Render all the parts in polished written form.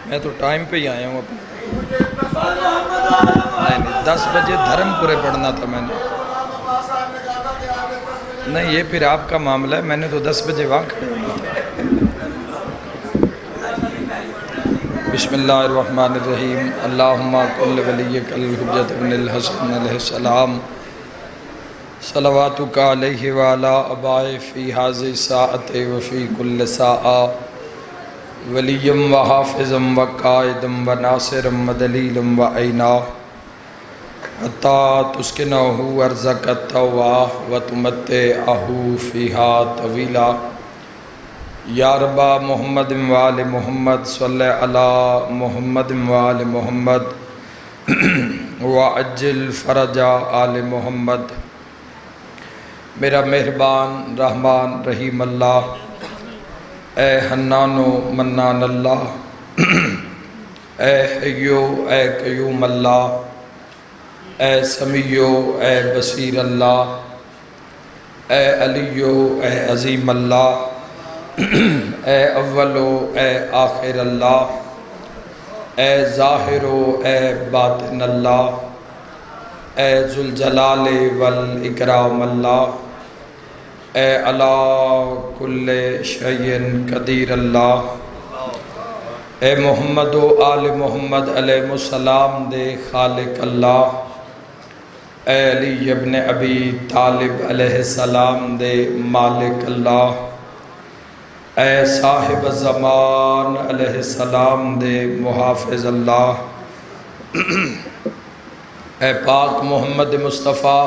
میں تو ٹائم پہ ہی آیا ہوں اپنے نہیں 10 بجے دھرم پورے پڑھنا تھا میں نے نہیں یہ پھر آپ کا معاملہ ہے میں نے تو 10 بجے وہاں کھڑے ہونا تھا بسم اللہ الرحمن الرحیم اللہم کل ولیک الحجت ابن الحسن علیہ السلام صلواتک علیہ وعلا ابائے فی حاضر ساعت وفی کل ساعہ ولیم و حافظم و قائدم و ناصرم و دلیلم و عینا حتی تسکنہو ارزق التواہ و تمتعہو فیہا طویلا یا ربا محمد وآل محمد صلی علی محمد وآل محمد وعجل فرج آل محمد میرا مہربان رحمان رحیم اللہ اے حنان و منان اللہ اے حیو اے قیوم اللہ اے سمیع اے بصیر اللہ اے علی اے عظیم اللہ اے اول اے آخر اللہ اے ظاہر اے باطن اللہ اے ذوالجلال والاکرام اللہ اے علی کل شیء قدیر اللہ اے محمد و آل محمد علیہ السلام دے خالق اللہ اے علی ابن ابی طالب علیہ السلام دے مالک اللہ اے صاحب الزمان علیہ السلام دے محافظ اللہ اے پاک محمد مصطفیٰ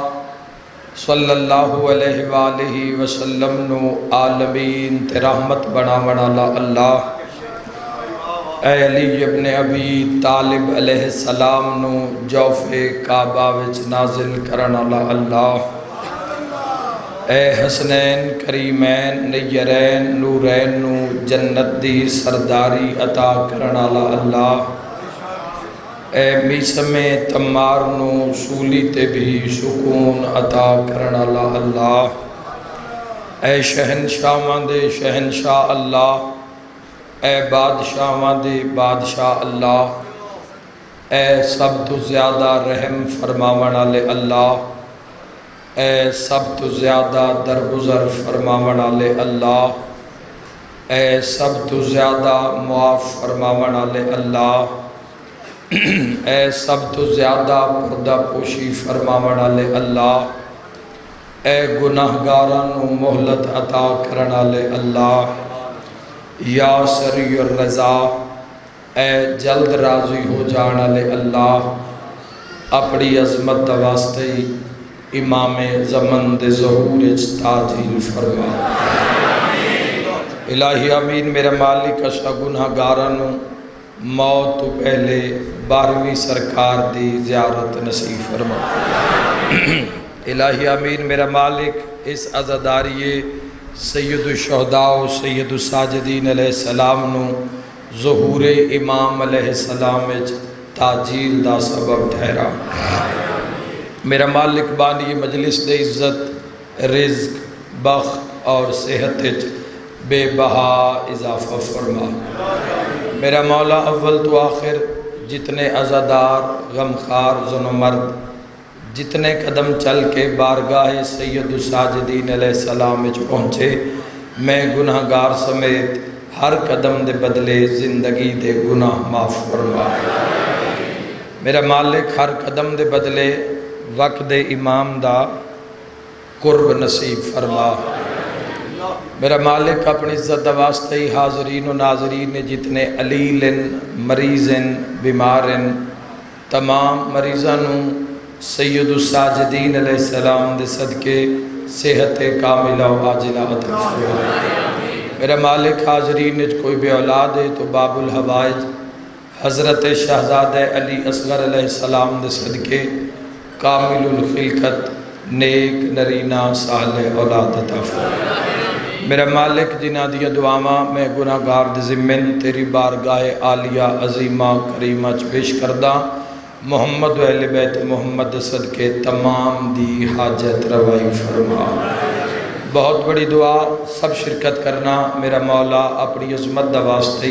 صلی اللہ علیہ وآلہ وسلم نو عالمین تے رحمت بنا اللہ اے علی ابن ابی طالب علیہ السلام نو جوف کعبہ وچ نازل کرنا اللہ اے حسنین کریمین نیرین نورین نو جنت دی سرداری عطا کرنا اللہ اے میسم تمار نو سولی تے بھی سکون عطا کرنا اللہ اے شہنشاہ دے شہنشاہ اللہ اے بادشاہ دے بادشاہ اللہ اے سب تو زیادہ رحم فرماون والے اللہ اے سب تو زیادہ درگزر فرماون والے اللہ اے سب تو زیادہ معاف فرماون والے اللہ اے سب تو زیادہ پردہ پوشی فرماون والے اللہ اے گناہگاراں نو مہلت عطا کرن والے اللہ یا سری الرضا اے جلد راضی ہو جان والے اللہ اپنی عظمت واسطے امام زمن دے ظہور تاجیل فرما الہی آمین میرے مالک اشا گناہگاراں نو موت تو پہلے 12ویں سرکار دی زیارت نصیب فرما الہی آمین میرا مالک اس عزاداری سید الشہداء و سید الساجدین علیہ السلام نو ظہور امام علیہ السلام تاجیل دا سبب ٹھہرا میرا مالک بانی مجلس دے عزت رزق بخت اور صحت بے بہا اضافہ فرما میرا مولا اول تو آخر جتنے عزادار غمخار زن و مرد جتنے قدم چل کے بارگاہ سید الساجدین علیہ السلام پہنچے میں گناہگار سمیت ہر قدم دے بدلے زندگی دے گناہ معاف فرما میرا مالک ہر قدم دے بدلے وقت دے امام دا قرب نصیب فرما میرا مالک اپنی عزت واسطے ہی حاضرین و ناظرین جتنے علیل مریض بیمار تمام مریضاں سید الساجدین علیہ السلام دے صدقے صحت کاملہ و عاجلہ عطا فرما میرا مالک حاضرین کوئی بے اولاد ہے تو باب الحوائج حضرت شہزادہ علی اصغر علیہ السلام دے صدقے کامل الخلقت نیک نرینہ صالح اولاد عطا فرما میرا مالک جنہ دیا دعاواں میں گناہگار دے ذمن تیری بارگاہ عالیہ عظیمہ کریمہ پیش کردہ محمد و اہل بیت محمد صدقے تمام دی حاجت روائی فرما بہت بڑی دعا سب شرکت کرنا میرا مولا اپنی عظمت دا واسطے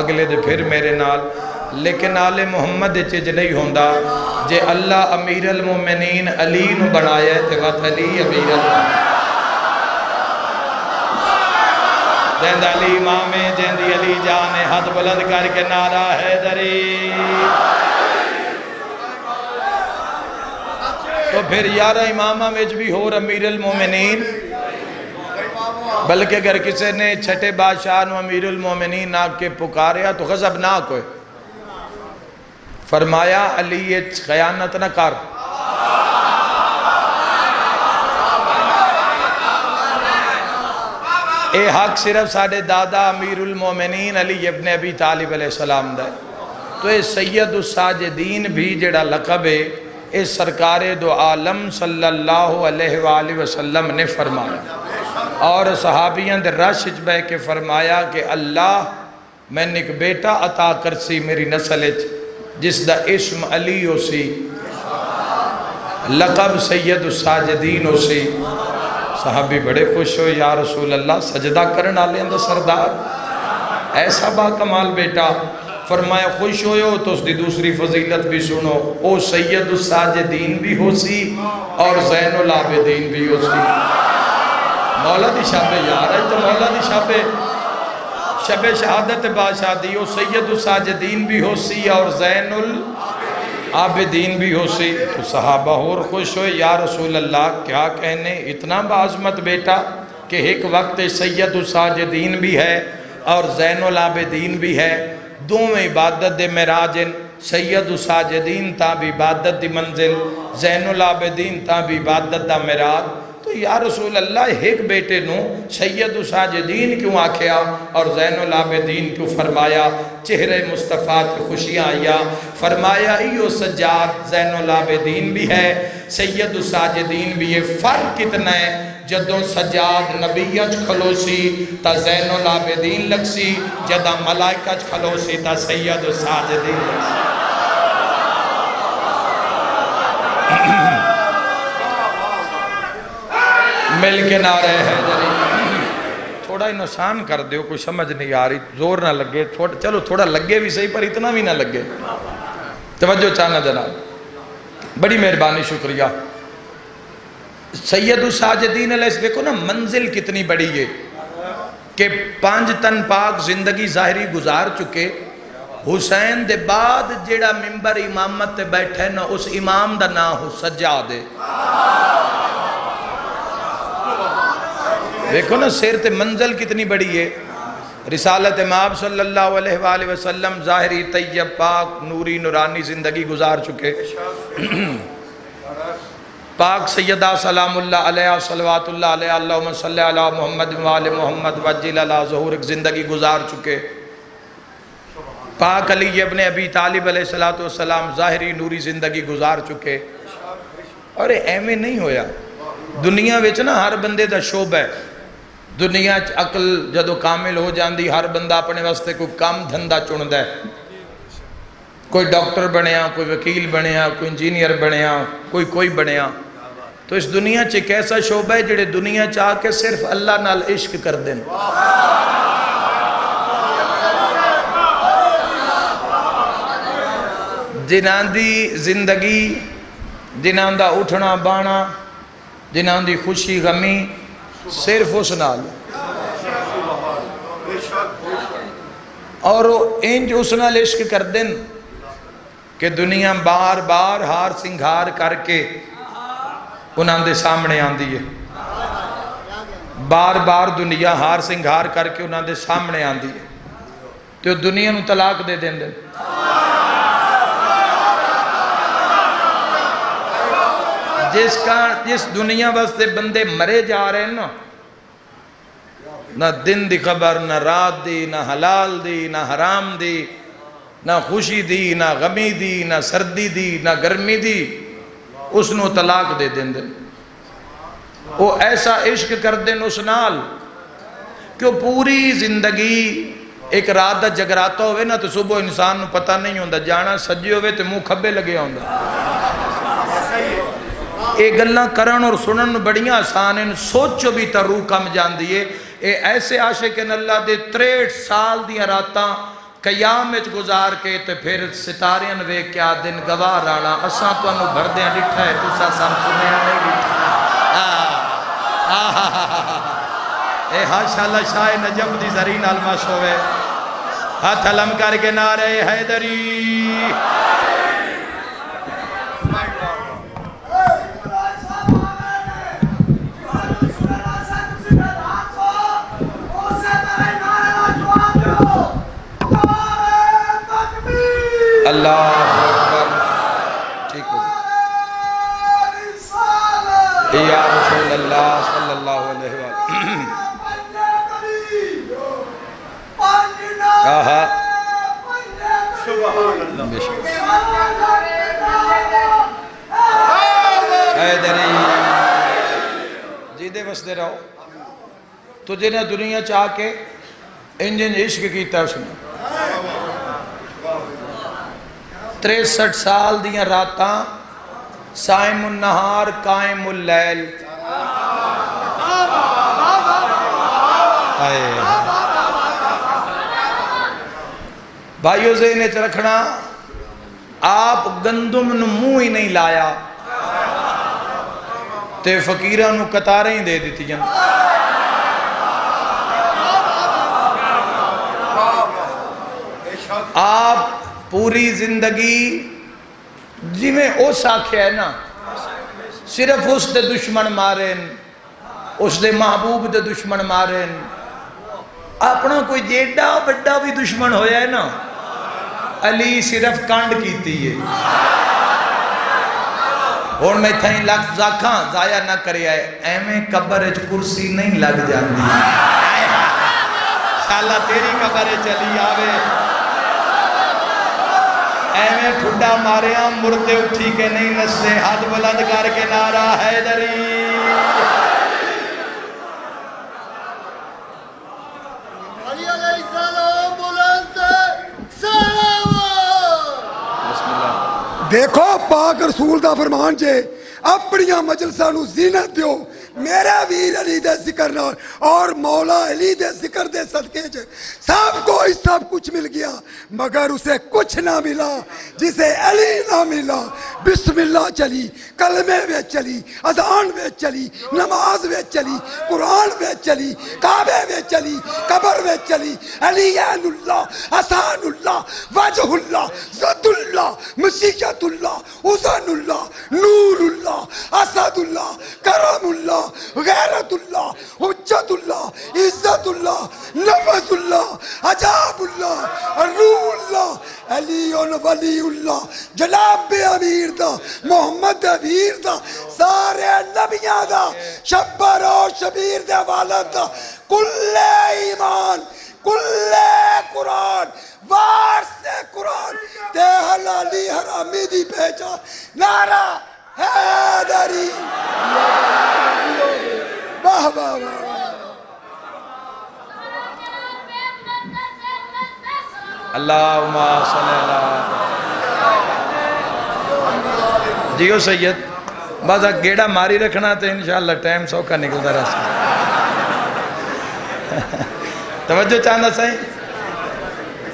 اگلے دے پھر میرے نال، لیکن آل محمد چج نہیں ہوندا جے اللہ امیر المومنین علی نو بنایا ہے تے وقت علی امیر المومنین جیند علی امام جیندی علی جان ہاتھ بلند کر کے نعرہ حیدری۔ تو پھر یارہ امامہ میں بھی ہو امیر المومنین، بلکہ اگر کسی نے چھٹے بادشاہ نو امیر المومنین آگ کے پکاریا تو غضب نہ کوئی، فرمایا علی خیانت نہ کر، اے حق صرف ساڑھے دادا امیر المومنین علی ابن ابی طالب علیہ السلام دا ہے۔ تو اے سید الساجدین بھی جڑا لقب ہے اس سرکار دو عالم صلی اللہ علیہ وآلہ وسلم نے فرمایا، اور صحابیان دے رش بے کے فرمایا کہ اللہ میں نے ایک بیٹا عطا کرسی میری نسل جس دا اسم علی ہو سی، لقب سید الساجدین ہو سی۔ صحابی بڑے خوش ہو، یا رسول اللہ سجدہ کرنا لیں دا سردار ایسا با کمال بیٹا۔ فرمایا خوش ہوئے ہو تو اس دی دوسری فضیلت بھی سنو، او سید الساجدین بھی ہو سی اور زین العابدین بھی ہو سی۔ مولا دی شب یار ہے تو مولا دی شب شہادت بادشاہی او سید الساجدین بھی ہو سی اور زین العابدین بھی ہو سی۔ تو صحابہ اور خوش ہوئے، یا رسول اللہ کیا کہنے، اتنا بعظمت بیٹا کہ ایک وقت سید الساجدین بھی ہے اور زین العابدین بھی ہے، دونوں عبادت دے معراجن، سید الساجدین تا بھی عبادت دی منزل، زین العابدین تا بھی عبادت دا معراج۔ تو یا رسول اللہ ایک بیٹے نو سید الساجدین کیوں آکھیا اور زین العابدین کیوں فرمایا؟ چہرے مصطفیٰ کی خوشیاں آیا، فرمایا ایو سجاد زین العابدین بھی ہے سید الساجدین بھی ہے، فرق کتنا ہے؟ جدوں سجاد نبیت کھلوسی تا زین العابدین لگسی، جدہ ملائکہ کھلوسی تا سید الساجدین لگسی۔ مل کے نعرہ حیدری۔ تھوڑا انسان کر دیو، کوئی سمجھ نہیں آ رہی، زور نہ لگے، چلو تھوڑا لگے بھی صحیح پر اتنا بھی نہ لگے، توجہ چاہنا جناب، بڑی مہربانی شکریہ۔ سید الساجدین علیہ السلام دیکھو نا منزل کتنی بڑی ہے کہ 5 تن پاک زندگی ظاہری گزار چکے، حسین دے بعد جیڑا ممبر امامت تے بیٹھے نا اس امام دا نام ہو سجاد ہے۔ دیکھو نا سیر تے منزل کتنی بڑی ہے۔ رسالت مآب صلی اللہ علیہ وآلہ وسلم ظاہری طیب پاک نوری نورانی زندگی گزار چکے، پاک سیدہ سلام اللہ علیہ صلوات اللہ علیہ اللہم صلی علی محمد وآل محمد وجل علی ظہور ایک زندگی گزار چکے، پاک علی ابن ابی طالب علیہ السلام ظاہری نوری زندگی گزار چکے۔ اور ایمیں نہیں ہویا، دنیا وچ نا ہر بندے دا شعبہ ہے، دنیا عقل جدو کامل ہو جاندی ہر بندہ اپنے واسطے کوئی کام دھندہ چندہ ہے، کوئی ڈاکٹر بنیا، کوئی وکیل بنیا، کوئی انجینئر بنیا، کوئی بنیا۔ تو اس دنیا ایک ایسا شعبہ ہے جڑے دنیا چاہ کے صرف اللہ نال عشق کر دیں، جنہاں دی زندگی، جنہاں دا اٹھنا بانا، جنہاں دی خوشی غمی صرف اس نال، اور انج اس نال عشق کر دیں کہ دنیا بار بار ہار سنگھار کر کے انہاں دے سامنے آندی ہے، بار بار دنیا ہار سنگھار کر کے انہاں دے سامنے آندی ہے، تو دنیا نو طلاق دے دیں۔ جس دنیا واسطے بندے مرے جا رہے ہیں نا، نہ دن دی خبر، نہ رات دی، نہ حلال دی، نہ حرام دی، نہ خوشی دی، نہ غمی دی، نہ سردی دی، نہ گرمی دی، اس نو طلاق دے دیں۔ وہ ایسا عشق کر دیں اس نال کہ وہ پوری زندگی ایک رات دا جگراتا ہوئے نا تو صبح انسان نو پتہ نہیں ہوندہ، جانا سجے ہوئے تو منہ کھبے لگے ہوندہ۔ اے گلاں کرن اور سنن بڑیاں آسان ہیں، سوچو بھی تا روح کم جان دیئے۔ اے ایسے عاشقین اللہ دے 63 سال دیاں راتاں قیام وچ گزار کے تے پھر ستاریاں ویکھ کے دن گوار آنا اساں تانوں بھردیاں ڈٹھا ہے تساں سان سنیا نہیں ڈٹھا اے ماشاءاللہ شاہ نجف دی زری نال مش ہوئے ہاتھ علم کر کے نعرہ حیدری اللہ اکبر ٹھیک ہو یا رسول اللہ صلی اللہ علیہ وسلم کہا سبحان اللہ حیدری جیدے بس دے رہو تجھے نے دنیا چاہ کے انجن عشق کیتا اس نے 63 سال دیاں راتاں سائم النہار قائم اللیل بھائیو ذہن وچ رکھنا آپ گندم نو منہ ہی نہیں لایا تے فقیراں نو قطاریں ہی دے دیتی جن آپ پوری زندگی جی میں اس آکھیا ہے نا صرف اس دے دشمن مارن اس دے محبوب دے دشمن مارن اپنا کوئی جیڈا بڑا بھی دشمن ہویا ہے نا علی صرف کانڈ کیتی ہے اور میں تھائیں لفظ آکھاں ضائع نہ کرے آئے ایمیں قبر کرسی نہیں لگ جاندی شاءاللہ تیری قبر چلی آوے ایمیں ٹھڈا مارے ہم مردے اٹھی کے نہیں نسلے ہاتھ بلند کر کے نعرہ حیدری علی علیہ السلام بلند سلام بسم اللہ دیکھو پاک رسول دا فرمان جے اپنیاں مجلساں نو زینت دیو میرا ویر علی دے ذکر نال اور مولا علی دے ذکر دے صدقے جے سب کو ہی سب کچھ مل گیا مگر اسے کچھ نہ ملا جسے علی نہ ملا بسم اللہ چلی کلمے میں چلی اذان میں چلی نماز میں چلی قرآن میں چلی کعبے میں چلی قبر میں چلی علی اللہ حسان اللہ وجہ اللہ ذات اللہ مسیحیت اللہ حسن اللہ نور اللہ اسد اللہ کرم اللہ غیرت اللہ حجت اللہ عزت اللہ نفذ اللہ عجاب اللہ روح اللہ علی ولی اللہ جناب امیر دا محمد امیر دا سارے نبیاں دا شبر و شبیر دے والد دا کل ایمان کل قرآن وارث قرآن تے حلالی حرامی دی پہچان نعرہ حیدری واہ واہ واہ اللہم صلی اللہ جیو سید بس گیڑا ماری رکھنا تو انشاءاللہ ٹائم سوکھا نکلتا رہا سکتا توجہ چاہنا سائیں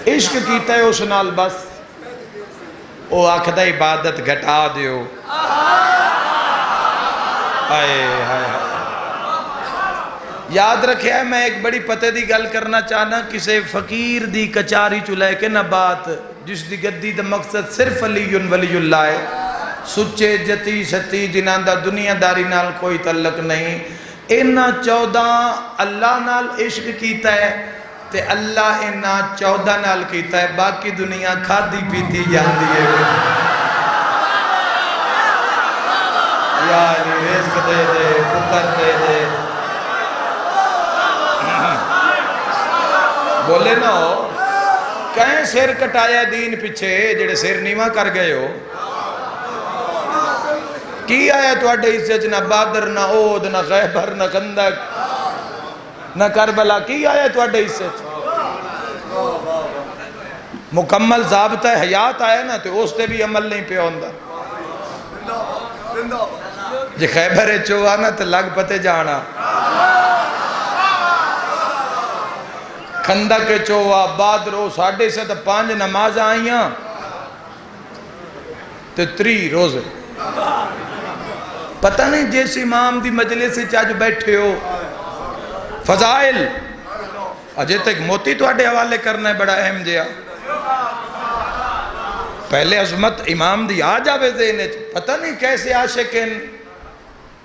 عشق کیتا ہے اس نال بس او آکھدہ عبادت گھٹا دیو آئے ہائے یاد رکھے ہے میں ایک بڑی پتے دی گل کرنا چاہنا کسے فقیر دی کچاری چلائے کے نہ بات جس دی گدی دا مقصد صرف علی ولی اللہ ہے سچے جتی ستی جنان دا دنیا داری نال کوئی تعلق نہیں اینا 14 اللہ نال عشق کیتا ہے تے اللہ اینا 14 نال کیتا ہے باقی دنیا کھادی پیتی جاندی ہے یا علی رزق دے دے پتر دے دے بولے نہ ہو کہیں سیر کٹایا دین پچھے جڑے سیر نیواں کر گئے ہو کی آیا تو اڈے اس سے نہ بادر نہ عود نہ خیبر نہ خندق نہ کربلا کی آیا تو اڈے اس سے مکمل ضابطہ حیات آیا نا تو اس تے بھی عمل نہیں پہ ہوندہ جی خیبر چوانا تو لگ پتے جانا خندق چوا بادرو 5:30 نماز آئیاں تے 3 روزے پتہ نہیں جس امام دی مجلس سے چاج بیٹھے ہو فضائل اجے تک موتی تو اڈے حوالے کرنا ہے بڑا اہم جیا پہلے عظمت امام دی آ جاوے ذہنے پتہ نہیں کیسے عاشقین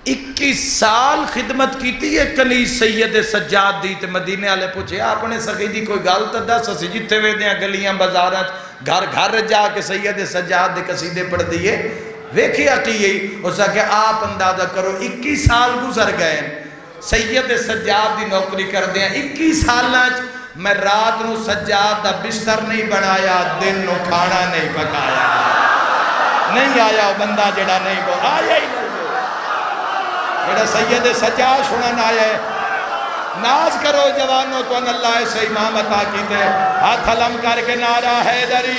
21 سال خدمت کیتی ہے کنیز سید سجاد دی تے مدینے والے پوچھے اپنے سخی دی کوئی گل تے دس اسی جتھے ویندے گلیاں بازاراں گھر گھر جا کے سید سجاد دے قصیدے پڑھ دیے ویکھیا کی یہی اس کہ آپ اندازہ کرو 21 سال گزر گئے سید سجاد دی نوکری کر دیا 21 سالاں میں رات نو سجاد دا بستر نہیں بنایا دن نو کھانا نہیں پکایا نہیں آیا بندہ جڑا نہیں بو آیا ہی نہیں جڑا سید سجاد سنن آیا ہے ناز کرو جوانوں تو ان اللہ سے امام عطا کیتے ہاتھ علم کر کے نعرہ حیدری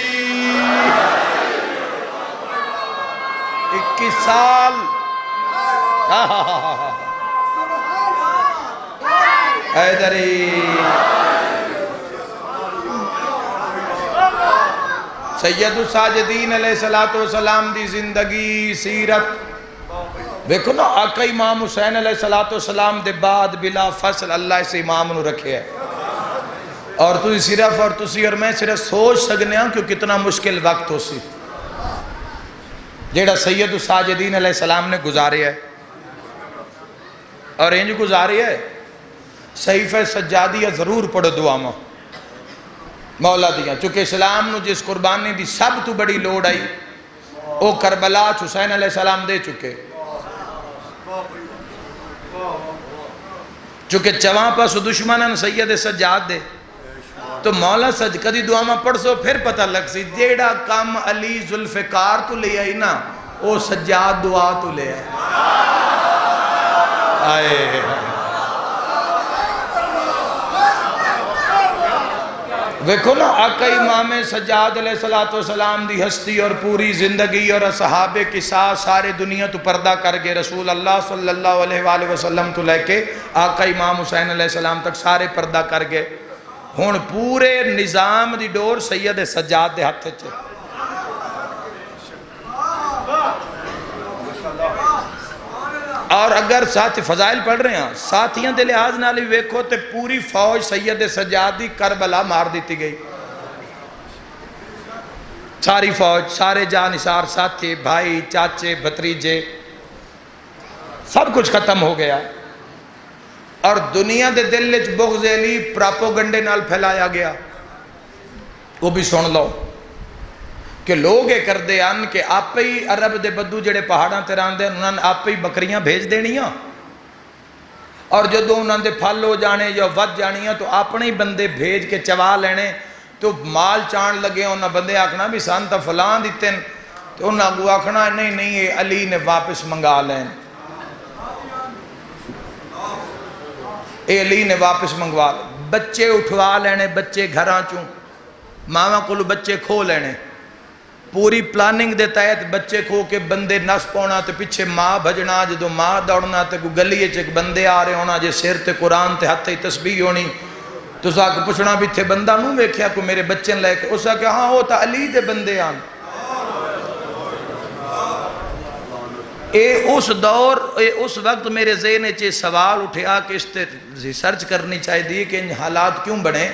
21 سال حیدری سید الساجدین علیہ السلام دی زندگی سیرت دیکھو نا آقا امام حسین علیہ السلام دے بعد بلا فصل اللہ سے امام نو رکھے ہے اور تو صرف اور تسی اور میں صرف سوچ سکنے ہیں کہ کتنا مشکل وقت ہو سی جیڑا سید الساجدین علیہ السلام نے گزارے ہے اور انج گزارے ہے صحیفہ سجادیہ ضرور پڑھو دعا میں مولا دیا چونکہ اسلام نو جس قربانی دی سب تو بڑی لوڑ آئی او کربلا حسین علیہ السلام دے چکے چونکہ چواں پاس دشمنان سید سجاد دے تو مولا سج کدی دعا میں پڑھ سو پھر پتہ لگ سی جیڑا کام علی ذوالفقار تو لے آئی نا او سجاد دعا تو لے آئے ویکھو نا آقا امام سجاد علیہ السلام دی ہستی اور پوری زندگی اور صحابے کی ساتھ سارے دنیا تو پردہ کر گئے رسول اللہ صلی اللہ علیہ وآلہ وسلم تو لے کے آقا امام حسین علیہ السلام تک سارے پردہ کر گئے ہون پورے نظام دی ڈور سید سجاد دے ہاتھ چھے اور اگر ساتھ فضائل پڑھ رہے ہیں ساتھیاں دے لحاظ نالی ویکھو تے پوری فوج سید سجاد دی کربلا مار دیتی گئی ساری فوج سارے جانثار ساتھی بھائی چاچے بھتریجے سب کچھ ختم ہو گیا اور دنیا دے دل وچ بغض علی پراپوگنڈے نال پھیلایا گیا وہ بھی سن لو کہ لوگ یہ کر دے آن کہ آپ ہی عرب دے بدو جڑے پہاڑاں تیران دے انہوں نے آپ ہی بکریاں بھیج دینیاں اور جدو انہوں نے پھل ہو جانے یا ود جانیاں تو اپنے بندے بھیج کے چوا لینے تو مال چان لگے انہوں بندے آکھنا بھی سانتا فلان دیتے ہیں تو انہوں نے آکھنا نہیں یہ علی نے واپس منگا لین اے علی نے واپس منگوا لین بچے اٹھوا لینے بچے گھراں چوں ماما کلو بچے کھو لینے پوری پلاننگ دے تحت بچے کھو کے بندے نس پونا تے پیچھے ماں بھجنا جدو ماں دوڑنا تے کو گلیے چک بندے آ رہے ہونا جے سیر تے قرآن تے ہاتھ تے تسبیح ہونی تو سا کو پوچھنا بھی تھے بندہ نوں ویکھیا کو میرے بچے لے کے اسا کہ ہاں ہوتا علی دے بندے آن اے اس دور اے اس وقت میرے ذہن چے سوال اٹھیا کہ اس تے ریسرچ کرنی چاہی دی کہ ان حالات کیوں بنے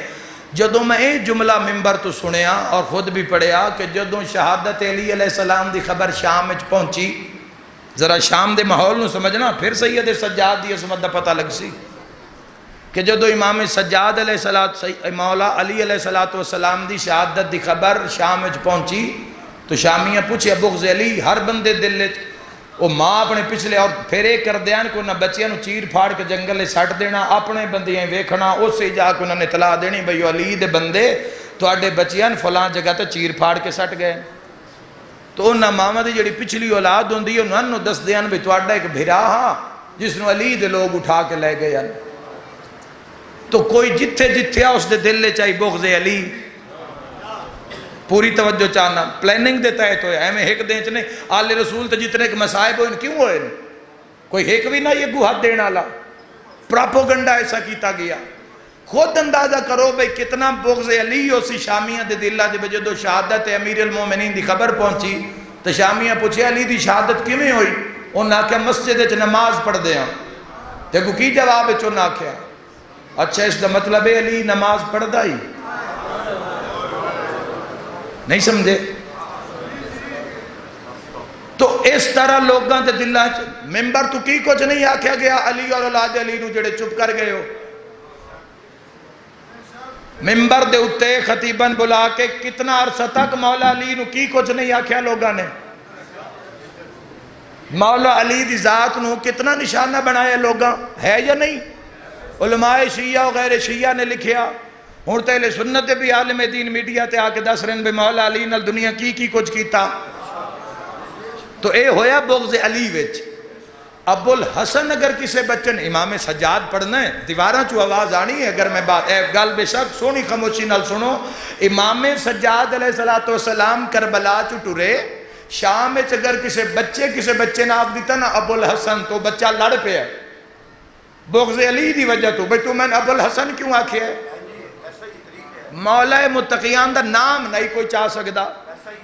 جدوں میں ایک جملہ ممبر تو سنیا اور خود بھی پڑھیا کہ جدوں شہادت علی علیہ السلام دی خبر شام میں پہنچی ذرا شام دے ماحول نو سمجھنا پھر سید سجاد دی عظمت دا پتہ لگ سی کہ جدوں امام سجاد علیہ السلام مولا علی علیہ السلام دی شہادت دی خبر شام میں پہنچی تو شامیاں پوچھے بغض علی ہر بندے دل لے وہ ماں اپنے پچھلے اور پھر ایک کر دیان کہ انہاں بچیاں نو چیر پھاڑ کے جنگل لے سٹ دینا اپنے بندیاں ویکھنا اس سے جا کے انہوں نے اطلاع دینی بھئی علی دے بندے تو آڈے بچیاں فلان جگہ تے چیر پھاڑ کے سٹ گئے تو انہاں ماما دی جڑی پچھلی اولاد ہوندی ہے انہوں نے دس دیان بھئی تو آڈا ایک بھرا ہاں جس نو علی دے لوگ اٹھا کے لے گئے تو کوئی جتھے جتھے اس دے دل لے چاہی بغض علی پوری توجہ چاہنا پلاننگ دیتا ہے تو ہمیں ایک دیں چنے آل رسول تو جتنے کے مسائب ہوئے کیوں ہوئے کوئی ایک بھی نہ یہ گوہت دینا لا پراپوگنڈا ایسا کیتا گیا خود اندازہ کرو بھئی کتنا بغض علی ہو سی شامیہ دے دلہ جب جدو شہادت امیر المومنین دی خبر پہنچی تو شامیہ پوچھے علی دی شہادت کیویں ہوئی؟ انہاں کہا مسجد وچ نماز پڑھ دے ہاں۔ دیکھو کی جواب ہے چونہ کیا؟ اچھا اس دا مطلب ہے علی نماز پڑھ دا ہی نہیں سمجھے؟ تو اس طرح لوگاں دے دلہ ممبر تو کی کچھ نہیں آکھیا گیا علی اور اولاد علی نو جڑے چپ کر گئے ہو؟ ممبر دے اتے خطیباً بلا کے کتنا عرصہ تک مولا علی نو کی کچھ نہیں آکھیا لوگاں نے؟ مولا علی دی ذات نو کتنا نشانہ بنایا لوگاں ہے یا نہیں؟ علماء شیعہ و غیر شیعہ نے لکھیا ہون تے اہل سنت بھی عالم دین میڈیا تے آکے دس رہن بے مولا علی نال دنیا کی کچھ کیتا۔ تو اے ہویا بغض علی وچ۔ ابو الحسن اگر کسے بچن امام سجاد پڑھنا ہے دیواراں چو آواز آنی ہے اگر میں بات گل بے شک سونی خاموشی نال سنو، امام سجاد علیہ السلام کربلا چو ٹورے شام میں اگر کسے بچے نہ آپ دیتا نا ابو الحسن تو بچہ لڑ پہ ہے بغض علی دی وجہ تو بھئی تو میں ابو الحسن کیوں آکھیا ہے؟ مولا متقیان دا نام نہیں کوئی چاہ سکدا،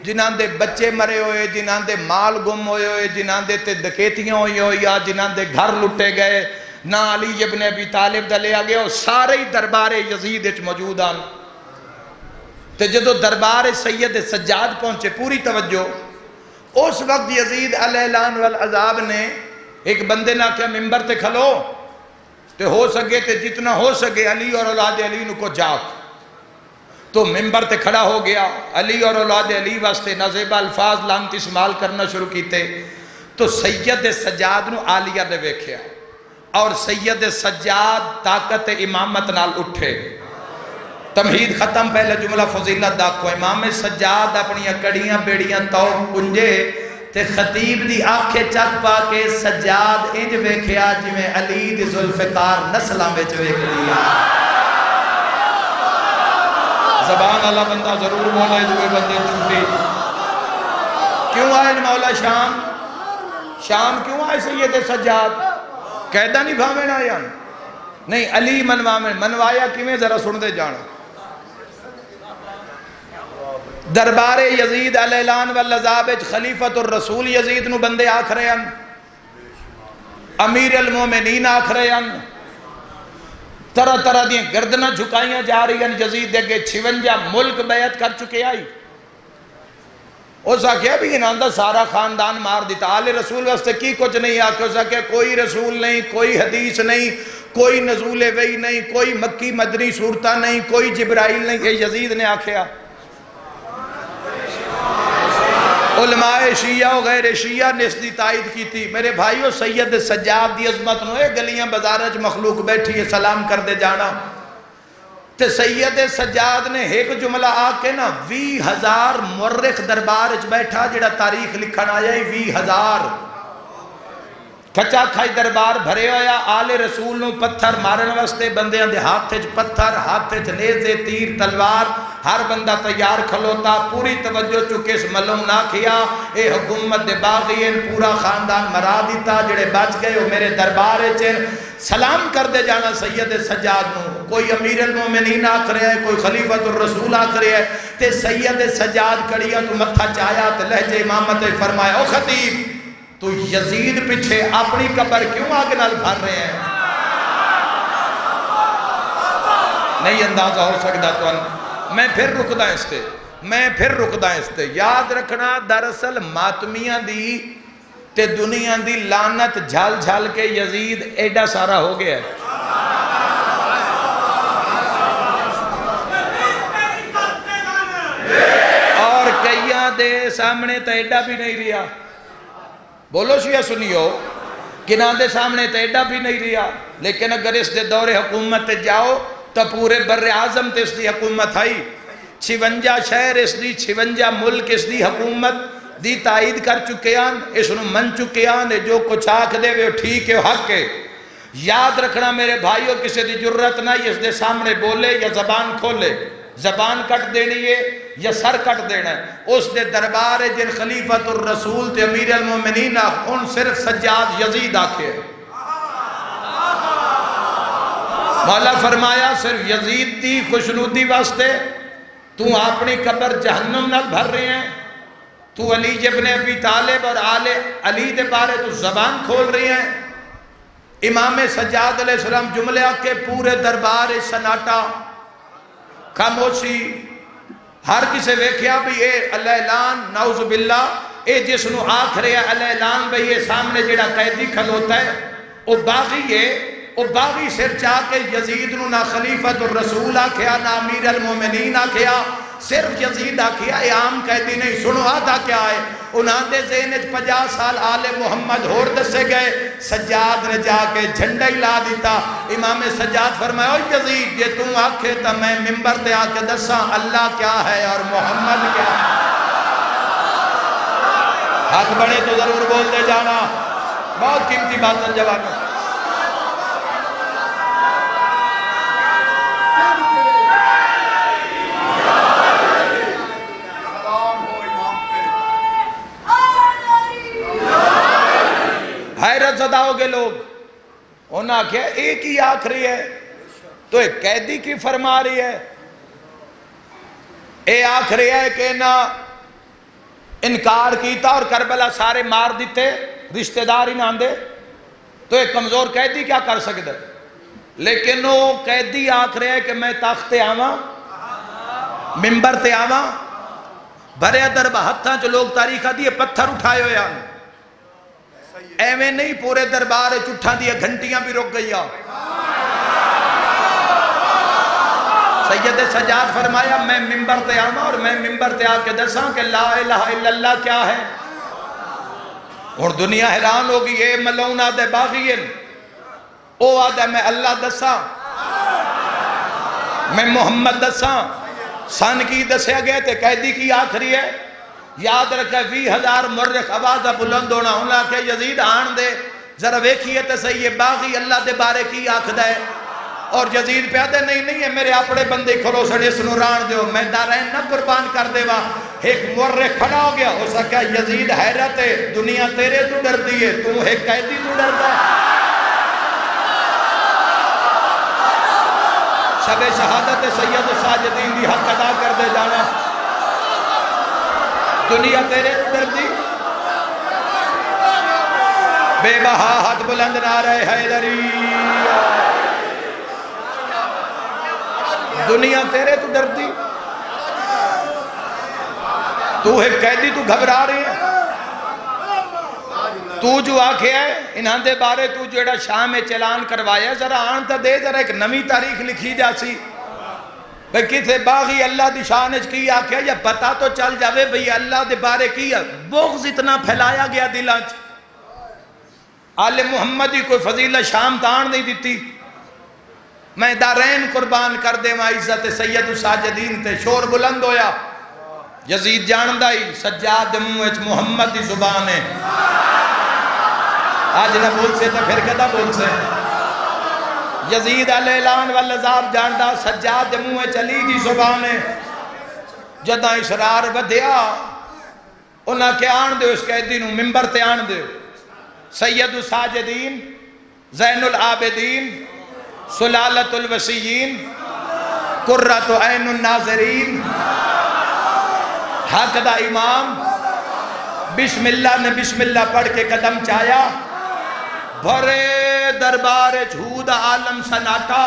جنہاں دے بچے مرے ہوئے، جنہاں دے مال گم ہوئے ہوئے، جنہاں دے تے دکیتیاں ہوئی ہوئی یا جنہاں دے گھر لٹے گئے، نہ علی ابن ابی طالب دا لیا گیا سارے دربار یزید اچ موجود آن۔ تے جدو دربار سید سجاد پہنچے پوری توجہ، اس وقت یزید علیہ العلان والعذاب نے ایک بندے نہ کیا ممبر تے کھلو تے ہو سکے تے جتنا ہو سکے علی اور اولاد علی نو کو جاک تو ممبر تے کھڑا ہو گیا علی اور اولاد علی واسطے نازیب الفاظ لانت استعمال کرنا شروع کیتے تو سید سجاد نو عالیہ نے ویکھیا اور سید سجاد طاقت امامت نال اٹھے۔ تمہید ختم پہلے جملہ فضیلت داکھو امام سجاد اپنی کڑیاں بیڑیاں تو کنجے تے خطیب دی آنکھیں چک پا کے سجاد انج ویکھیا جی میں علی دی ذوالفقار نسلاں وچ ویکھ لیا۔ زبان اللہ بندہ ضرور مولا دوئے بندے چھوٹی۔ کیوں آئے مولا شام کیوں آئے سید سجاد؟ قیدہ نہیں بھامن آیا نہیں علی منوایا کیویں ذرا سن دے جانا۔ دربار یزید علیہ العلان والعذاب خلیفۃ الرسول یزید نو بندے آکھ رہے ہیں، امیر المومنین آکھ رہے ہیں، طرح طرح دیں گردنہ جھکائیاں جا رہی ہیں یزید دے کے 56 ملک بیعت کر چکے آئی۔ اس آکھیا بھی انہاں دا سارا خاندان مار دیتا، آل رسول واسطے کی کچھ نہیں آکھیا، اس آکھیا کوئی رسول نہیں، کوئی حدیث نہیں، کوئی نزول وحی نہیں، کوئی مکی مدنی صورتہ نہیں، کوئی جبرائیل نہیں، یہ یزید نے آکھیا۔ علماء شیعہ و غیر شیعہ نے اس دی تائید کی تھی۔ میرے بھائیو سید سجاد دی عظمت نو اے گلیاں بازارج مخلوق بیٹھی ہے سلام کر دے جانا تے سید سجاد نے ایک جملہ آکے نا 20,000 مورخ دربارج بیٹھا جڑا تاریخ لکھن آیا ہے 20,000 کھچا کھائی دربار بھرے ہویا آل رسول نو پتھر مارن واسطے بندیاں دے ہاتھے چ پتھر ہاتھے چ نیزے تیر تلوار ہر بندہ تیار کھلوتا پوری توجہ چکے اس ملوم نہ کیا اے حکومت دے باغین پورا خاندان مرا دیتا جڑے بچ گئے وہ میرے دربارے چن سلام کر دے جانا سید سجاد نو کوئی امیر المومنین آکھ رہے ہیں کوئی خلیفۃ الرسول آکھ رہے ہیں تے سید سجاد کڑیا تو متھا چایا تے لہجے امامت فرمایا او خطیب تو یزید پیچھے اپنی قبر کیوں آگے نال بھر رہے ہیں؟ نہیں اندازہ ہو سکتا تو میں پھر رکدا اس تے یاد رکھنا دراصل ماتمیاں دی تے دنیا دی لعنت جھال جھال کے یزید ایڈا سارا ہو گیا ہے اور کئیاں دے سامنے تے ایڈا بھی نہیں رہا بولو شیعہ سنیو کناں دے سامنے تے ایڈا بھی نہیں رہا لیکن اگر اس دے دور حکومت جاؤ تو پورے بر اعظم تے اس دی حکومت آئی 56 شہر اس دی 56 ملک اس دی حکومت دی تائید کر چکے ہیں اس نو من چکے ہیں جو کچھ آکھ دے وہ ٹھیک ہے حق ہے یاد رکھنا میرے بھائیوں کسی دی جرت نہ اس دے سامنے بولے یا زبان کھولے زبان کٹ دینی ہے یا سر کٹ دینا ہے اس دے دربار جن خلیفۃ الرسول تے امیر المومنین ان صرف سجاد یزید آکھے مولا فرمایا صرف یزید دی خوشنودی واسطے تو اپنی قبر جہنم نال بھر رہے ہیں، تو علی ابن ابی طالب اور آل علی دے بارے تو زبان کھول رہی ہیں۔ امام سجاد علیہ السلام جملے کے پورے دربار سناٹا، خاموشی، ہر کسے ویکھیا بھی اے اللہ اعلان نعوذ باللہ، اے جس نو آکھ رہے اللہ اعلان بھی یہ سامنے جڑا قیدی کھلوتا ہے او باغی ہے، او باغی سر چاہ کے یزید نو نہ خلیفۃ الرسول آکھیا نہ امیر المومنین آکھیا، صرف یزید آکھیا، اے عام قیدی نہیں۔ سنو آدھا کیا ہے، انہاں دے ذہنچ 50 سال آل محمد ہور دسے گئے، سجاد نے جا کے جھنڈا ہی لا دیتا۔ امام سجاد فرمایا او یزید یہ تم آکھے تا میں ممبر تے آکے دساں اللہ کیا ہے اور محمد کیا ہے۔ ہاتھ بڑھے تو ضرور بول دے جانا، بہت قیمتی بات جواب ہے۔ حیرت زدہ ہو گئے لوگ، انہاں کیا ایک ہی آکھ رہی ہے تو ایک قیدی کی فرما رہی ہے، اے آکھ رہی ہے کہ نہ انکار کیتا اور کربلا سارے مار دیتے، رشتہ دار ہی نہ دے، تو ایک کمزور قیدی کیا کر سکتا ہے؟ لیکن وہ قیدی آکھ رہے ہے کہ میں تخت آواں، ممبر تے آواں، بھرے دربہ ہتھاں جو لوگ تاریخہ دیئے پتھر اٹھائے ہوئے ہیں، ایویں نہیں پورے دربار چٹھا دیئے گھنٹیاں بھی رک گئی۔ سید سجاد فرمایا میں ممبر تے آواں اور میں ممبر تے آ کے دساں کہ لا الہ الا اللہ کیا ہے۔ اور دنیا حیران ہوگی، اے ملعون آدھے باغین، او آدھے میں اللہ دساں، میں محمد دساں، سن کی دسیا گئے تے قیدی کی آخری ہے۔ یاد رکھے 20,000 مرخ آوازہ بلند ہونا، انہاں کہ یزید آن دے ذرا ویکھئے تے صحیح ہے باغی اللہ دے بارے کی آخدہ ہے، اور یزید پہ آدھے نہیں ہے میرے اپنے بندے کھلو سڑے سنو ران دیو، میں دارین نہ قربان کر دے وا۔ ایک مرخ کھڑا ہو گیا، ہو سکا یزید حیرت ہے، دنیا تیرے تو ڈر دیئے، تو ایک قیدی تو ڈرتا ہے۔ شب شہادت سید ساجدین دی حق ادا کر دے جانا، دنیا تیرے در دی، بے بہا ہاتھ بلند نعرہ حیدری، دنیا تیرے تو ڈر دی، تو ایک قیدی تو گھبرا رہی ہے، تو جو آکھے ہے انہاں دے بارے تو جو ایڈا شام میں چلان کروایا، ذرا آن تا دے ذرا ایک نمی تاریخ لکھی جاسی، بھئی کسے باغی اللہ دی شانج کی آکھے یا پتا تو چل جاوے بھئی اللہ دے بارے کی ہے۔ بغض اتنا پھیلایا گیا دلانچ، آل محمدی کوئی فضیلہ شام تان نہیں دیتی، میں دارین قربان کر دے ماں عزت سید ساجدین تے شور بلند ہویا۔ یزید جاندائی سجاد منہ محمد دی زبان ہے، آج نہ بول سے تو پھر کدہ بول سے۔ یزید علیہ اعلان والعذاب جاندہ سجاد منہ چلی دی زبان ہے، جدہ اسرار ودیا انہاں کے آن دے اس قیدی نو ممبر تے آن دے، سید ساجدین، زین العابدین، سلالت الوسیین، قرۃ عین الناظرین، حق دا امام، بسم اللہ نے بسم اللہ پڑھ کے قدم چایا، بھرے دربار جھود عالم سناٹا،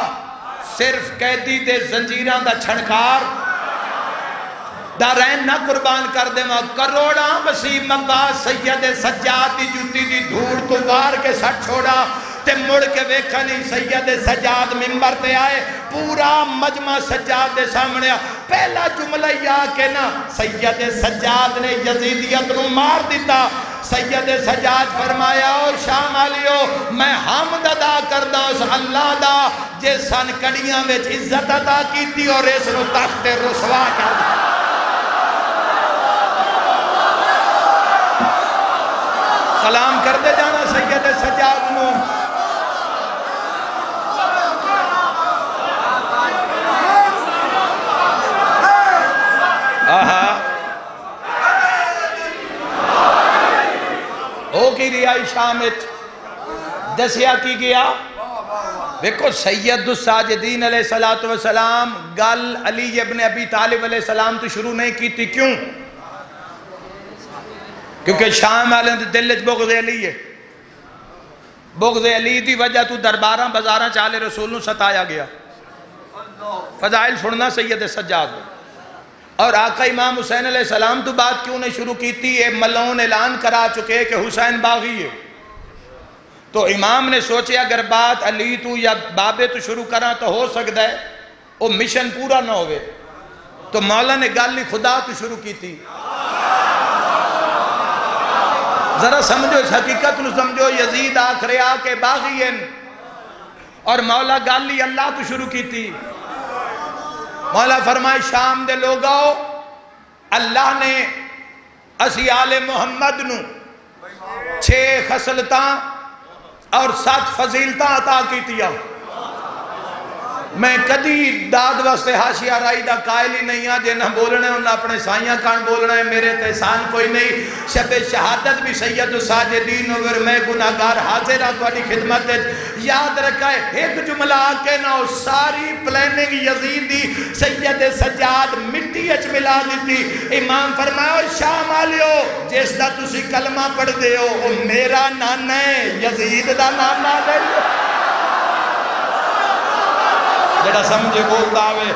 صرف قیدی دے زنجیران دا چھنکار، دارین نہ قربان کر دے ماں کروڑا وسیم عباس سید سجاد دی جوتی دی دھوڑ تو وار کے سٹ چھوڑا، تے مڑ کے ویکھا نہیں سید سجاد ممبر تے آئے، پورا مجمع سجاد دے سامنے پہلا جملہ یا کہ نا سید سجاد نے یزیدیت نو مار دیتا۔ سید سجاد فرمایا اور شام آلیو میں حمد ادا کردہ اس اللہ دا جس سن کڑیاں ویچ عزت ادا کی تھی اور اس نو تخت رسوا کر دا۔ سلام کر دے جانا سید سجاد نو۔ ہو کی ریائی شامت دسیا کی گیا دیکھو سید الساجدین علیہ السلام گل علی ابن ابی طالب علیہ السلام تو شروع نہیں کی تھی، کیوں؟ کیونکہ شام والے دل وچ بغض علی ہے، بغض علی دی وجہ تو درباراں بازاراں چالے رسول نوں ستایا گیا۔ فضائل سننا سید سجاد، اور آقا امام حسین علیہ السلام تو بات کیوں نے شروع کی تھی؟ اے ملعون اعلان کرا چکے کہ حسین باغی ہے، تو امام نے سوچے اگر بات علی تو یا بابے تو شروع کرا تو ہو سکتا ہے وہ مشن پورا نہ ہوئے، تو مولا نے گالی خدا تو شروع کی تھی۔ ذرا سمجھو اس حقیقت نو سمجھو، یزید آخر آ کے باغی ہیں اور مولا گالی اللہ تو شروع کی تھی۔ مولا فرمائے شام دے لوگاؤ، اللہ نے اسی آل محمد نو 6 خصلتاں اور 7 فضیلتاں عطا کی تیا۔ میں کدی داد واسطے حاشیہ رائی دا قائل ہی نہیں ہاں، جنہ بولنے انہاں اپنے سائیاں کان بولنا ہے، میرے تحسان کوئی نہیں۔ شب شہادت بھی سید الساجدین اور میں گناہگار حاضر ہاں تواڈی خدمت ہے۔ یاد رکھا ہے ایک جملہ آکے نہ ہو، ساری پلاننگ یزید دی سید سجاد مٹی اچ ملا دیتی۔ امام فرمایا شام آلیو جس دا تسی کلمہ پڑھ دے ہو وہ میرا نانا ہے، یزید دا نانا نہیں۔ جڑا سمجھے بولتا ہوئے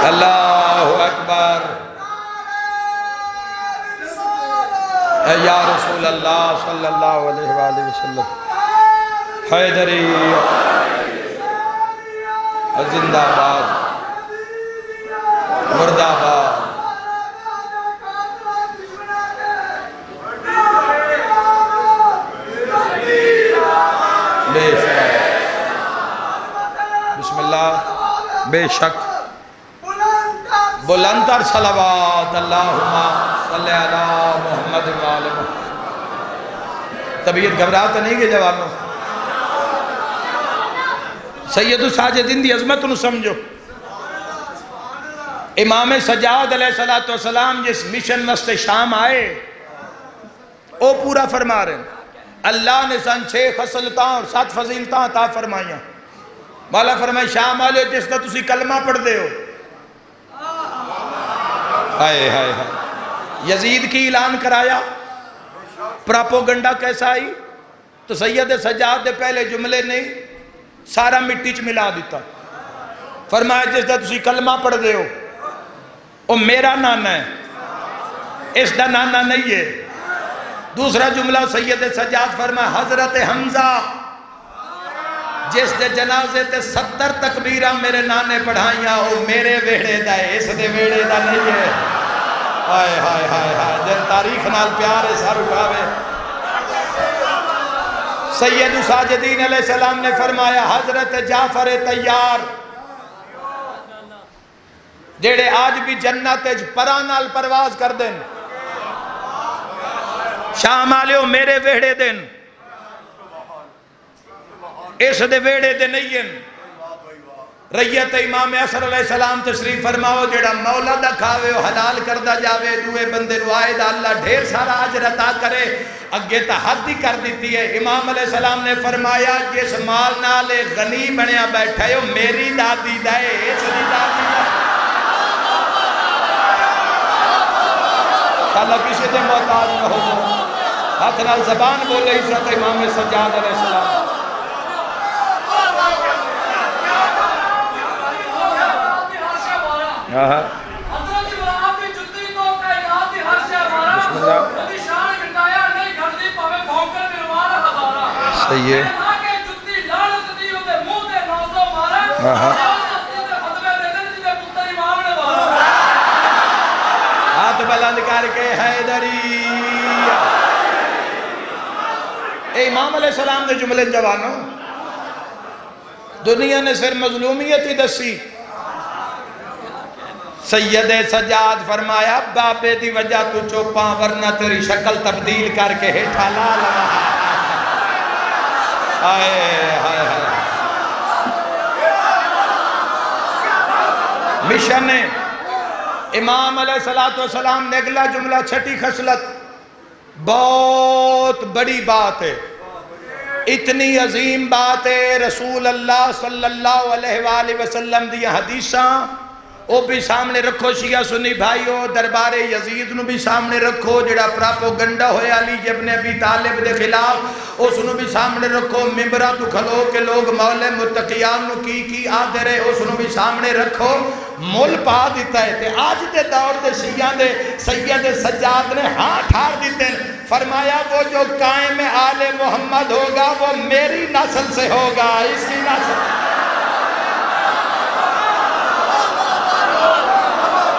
اللہ اکبر، اے یا رسول اللہ صلی اللہ علیہ وآلہ وسلم، حیدری زندہ باد، مردہ باد۔ بسم اللہ، بے شک بلندر صلوات اللہم صلی اللہ محمد وآلہ محمد۔ طبیعت گھبراتا نہیں کہ جوانوں؟ سید الساجدین دی عظمت انہوں سمجھو۔ امام سجاد علیہ السلام جس مشن وسط شام آئے وہ پورا فرما رہے ہیں۔ اللہ نے سن 6 خصلتاں اور 7 فضیلتاں عطا فرمائیاں۔ مولا فرمائے شام والے جس کا تسی کلمہ پڑھ دے ہو۔ ہائے ہائے ہائے، یزید کی اعلان کرایا، پراپوگنڈا کیسا آئی؟ تو سید سجاد دے پہلے جملے نہیں سارا مٹی چ ملا دیتا۔ فرمایا جس کا تسی کلمہ پڑھ دے ہو وہ میرا نانا ہے، اس دا نانا نہیں ہے۔ دوسرا جملہ سید سجاد فرمایا حضرت حمزہ جس دے جنازے تے 70 تکبیرہ میرے نانے پڑھائیاں وہ میرے ویڑے دا ہے، اس دے ویڑے دا نہیں ہے۔ ہائے ہائے ہائے ہائے، جن تاریخ نال پیارے سر اٹھاوے۔ سید الساجدین علیہ السلام نے فرمایا حضرت جعفر طیار جیڑے آج بھی جنت پرانال پرواز کر دیں، شام آلیو میرے ویڑے دن، اس دے ویڑے دے نہیں ہیں۔ ریت امام عصر علیہ السلام تشریف فرماؤ جڑا مولا دا کھاوے و حلال کردہ جاوے دوئے بندے روائے دا اللہ ڈھیر سارا عجر عطا کرے، اگے تا حد ہی کر دیتی ہے۔ امام علیہ السلام نے فرمایا جس مال نالے غنی بنیا بیٹھا ہے وہ میری دادی دائے، اس دی دادی دائے۔ اللہ کسی دے محتاج نہ ہو، حق نال زبان بولے عزت امام سجاد علیہ السلام۔ صحیح ہے۔ ہاتھ بلند کر کے حیدری۔ اے امام علیہ السلام نے جملے جوانوں، دنیا نے صرف مظلومیت ہی دسی۔ سید سجاد فرمایا بابے دی وجہ تو چوپاں ورنہ تیری شکل تبدیل کر کے ہیٹھا لا لگا۔ آئے آئے آئے، مشن امام علیہ السلام نے اگلا جملہ چھٹی خصلت، بہت بڑی بات ہے، اتنی عظیم بات ہے، رسول اللہ صلی اللہ علیہ وآلہ وسلم دی حدیثاں وہ بھی سامنے رکھو شیعہ سنی بھائیو، دربار یزید نو بھی سامنے رکھو جڑا پراپوگنڈا ہویا علی ابن ابی طالب دے خلاف، اس نو بھی سامنے رکھو، ممبرہ تو کھلو کہ لوگ مولا متقیان نو کی آدھے رہے، اس نو بھی سامنے رکھو، مل پا دیتا ہے۔ تے آج دے دور دے شیعہ دے سید سجاد نے ہاں ٹھار دیتے ہیں، فرمایا وہ جو قائم آل محمد ہوگا وہ میری نسل سے ہوگا، اس کی نسل۔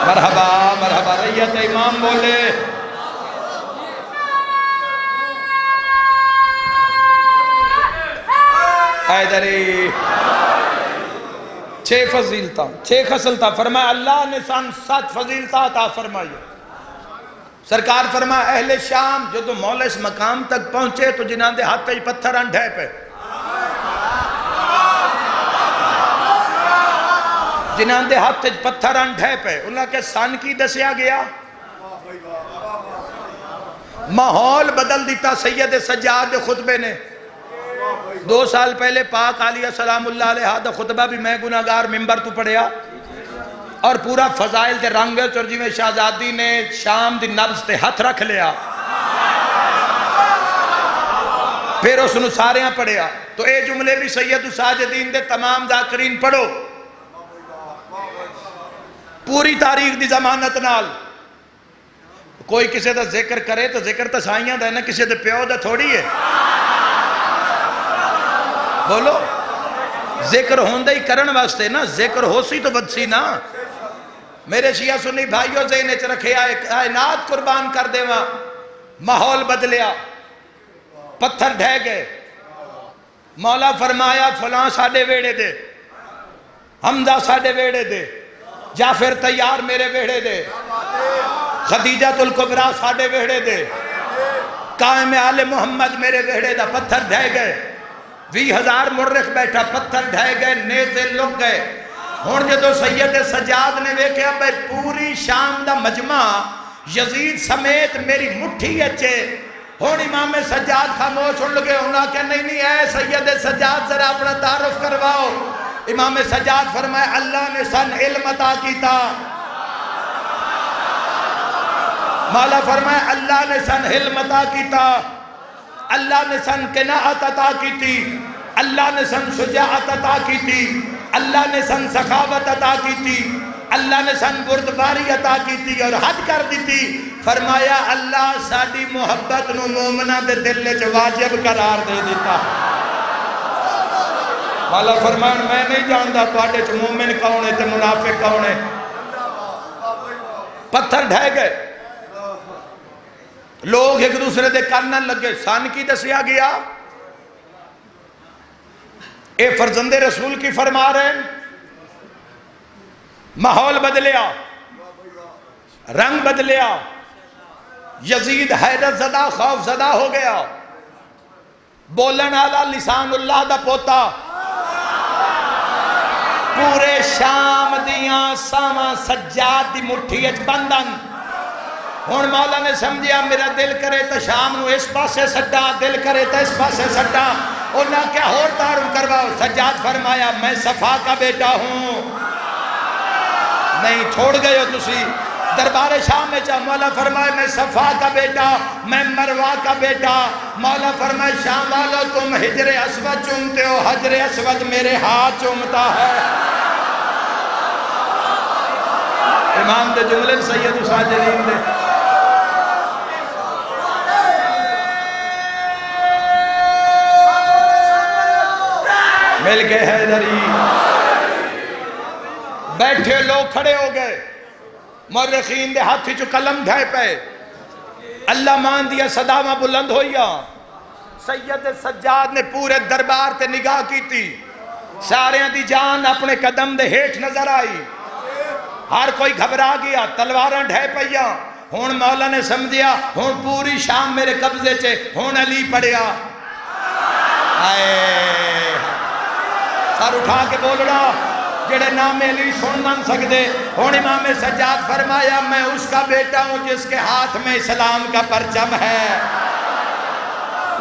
مرحبا مرحبا، ریت امام بولے۔ ایدری 6 فضیلتاں 6 خصلتاں فرمایا اللہ نے سان 7 فضیلتاں عطا فرمائی۔ سرکار فرمایا اہل شام جو تو مولا اس مقام تک پہنچے تو جنہاں دے ہاتھ پتھر انڈھے پہ، جنہاں دے ہاتھ پتھر انڈھے پہ، انہاں کے سن کی دسیا گیا، ماحول بدل دیتا سید سجاد خطبے نے۔ 2 سال پہلے پاک علیہ السلام اللہ علیہ دا خطبہ بھی میں گناہگار ممبر تو پڑھیا، اور پورا فضائل دے رنگ چرجی میں شہزادی نے شام دی نبض تے ہاتھ رکھ لیا، پھر اس نے ساریاں پڑھیا۔ تو اے جملے بھی سید ساجدین دے تمام ذاکرین پڑھو، پوری تاریخ دی ضمانت نال۔ کوئی کسی دا ذکر کرے تو ذکر تا سائیاں دا ہے نا، کسی دا پیو دا تھوڑی ہے، بولو ذکر ہوندہ ہی کرن واسطے نا، ذکر ہو سی تو بدسی نا۔ میرے شیعہ سنی بھائیوں ذہنے چ رکھے آئے کائنات قربان کر دے وہاں، ماحول بدلیا، پتھر ڈھے گئے، مولا فرمایا فلاں ساڑے ویڑے دے، حمزہ ساڑے ویڑے دے، جعفر تیار میرے ویڑے دے، خدیجہ الکبریٰ ساڑے ویڑے دے، قائم آل محمد میرے ویڑے دا، پتھر ڈھے گئے، 20,000 مرخ بیٹھا، پتھر ڈھے گئے، نیزے لگ گئے۔ ہون جدو سید سجاد نے ویکھیا بھئی پوری شام دا مجمع یزید سمیت میری مٹھی اچھے، ہون امام سجاد خاموش ہون لگے، انہاں کہ نہیں اے سید سجاد ذرا اپنا تعارف کرواؤ۔ امام سجاد فرمائے اللہ نے سن علم عطا کیتا، مولا فرمائے اللہ نے سن علم عطا کیتا، اللہ نے سن قناعت عطا کیتی، اللہ نے سن شجاعت عطا کیتی، اللہ نے سن سخاوت عطا کیتی، اللہ نے سن بردباری عطا کیتی اور حد کر دیتی۔ فرمایا اللہ ساڑی محبت نو مومنہ دے دل چ واجب قرار دے دیتا۔ مولا فرمائے میں نہیں جاندا تواڈے چ مومن کون ہے تے منافق کون ہے۔ پتھر ڈھے گئے، لوگ ایک دوسرے دے کانن لگے، سان کی دسیا گیا، اے فرزند رسول کی فرما رہے ہیں، ماحول بدلیا، رنگ بدلیا، یزید حیرت زدہ خوف زدہ ہو گیا، بولن آلا لسان اللہ دا پوتا، پورے شام دیاں ساواں سجاد دی مٹھی اچ بندن۔ ہون مولا نے سمجھیا میرا دل کرے تو شام نو اس پاسے سٹا، دل کرے تو اس پاسے سٹا، انہاں کیا اور تعارف کرواؤ۔ سجاد فرمایا میں صفا کا بیٹا ہوں، نہیں چھوڑ گئے ہو تسی دربار شام میں چاہ۔ مولا فرمائے میں صفا کا بیٹا، میں مروہ کا بیٹا۔ مولا فرمائے شام والو تم حجر اسود چومتے ہو، حجر اسود میرے ہاتھ چومتا ہے۔ امام دے جملے سید ساجدین دے، مل کے حیدری، بیٹھے لوگ کھڑے ہو گئے، مورخین دے ہاتھی چو قلم ڈھائے پہ، اللہ مان دیا صداواں بلند ہوئیا۔ سید سجاد نے پورے دربار تے نگاہ کی تھی، سارے دی جان اپنے قدم دے ہیٹھ نظر آئی، ہر کوئی گھبرا گیا، تلواراں ڈھائے پہیا۔ ہون مولا نے سمجھیا ہون پوری شام میرے قبضے چے، ہون علی پڑیا، آئے سر اٹھا کے بول رہا جڑے نام علی سن نہ سکتے. ہن امام سجاد فرمایا میں اس کا بیٹا ہوں جس کے ہاتھ میں اسلام کا پرچم ہے.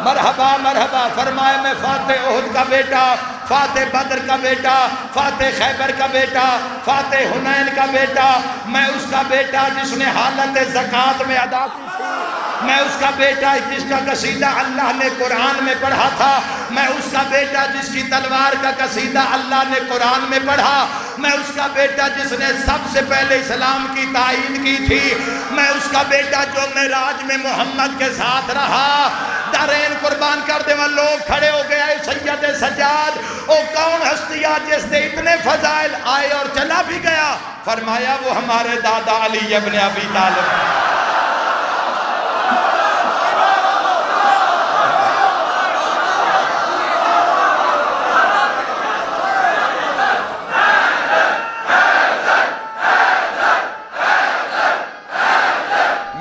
مرحبا مرحبا. فرمایا میں فاتح احد کا بیٹا، فاتح بدر کا بیٹا، فاتح خیبر کا بیٹا، فاتح حنین کا بیٹا. میں اس کا بیٹا جس نے حالت زکوٰۃ میں ادا کی تھی. میں اس کا بیٹا جس کا قصیدہ اللہ نے قرآن میں پڑھا تھا. میں اس کا بیٹا جس کی تلوار کا قصیدہ اللہ نے قرآن میں پڑھا. میں اس کا بیٹا جس نے سب سے پہلے اسلام کی تائید کی تھی. میں اس کا بیٹا جو معراج میں محمد کے ساتھ رہا. دارین قربان کر دے. وہ لوگ کھڑے ہو گئے. سید سجاد او کون ہستیاں جس نے اتنے فضائل آئے اور چلا بھی گیا. فرمایا وہ ہمارے دادا علی ابن ابی طالب.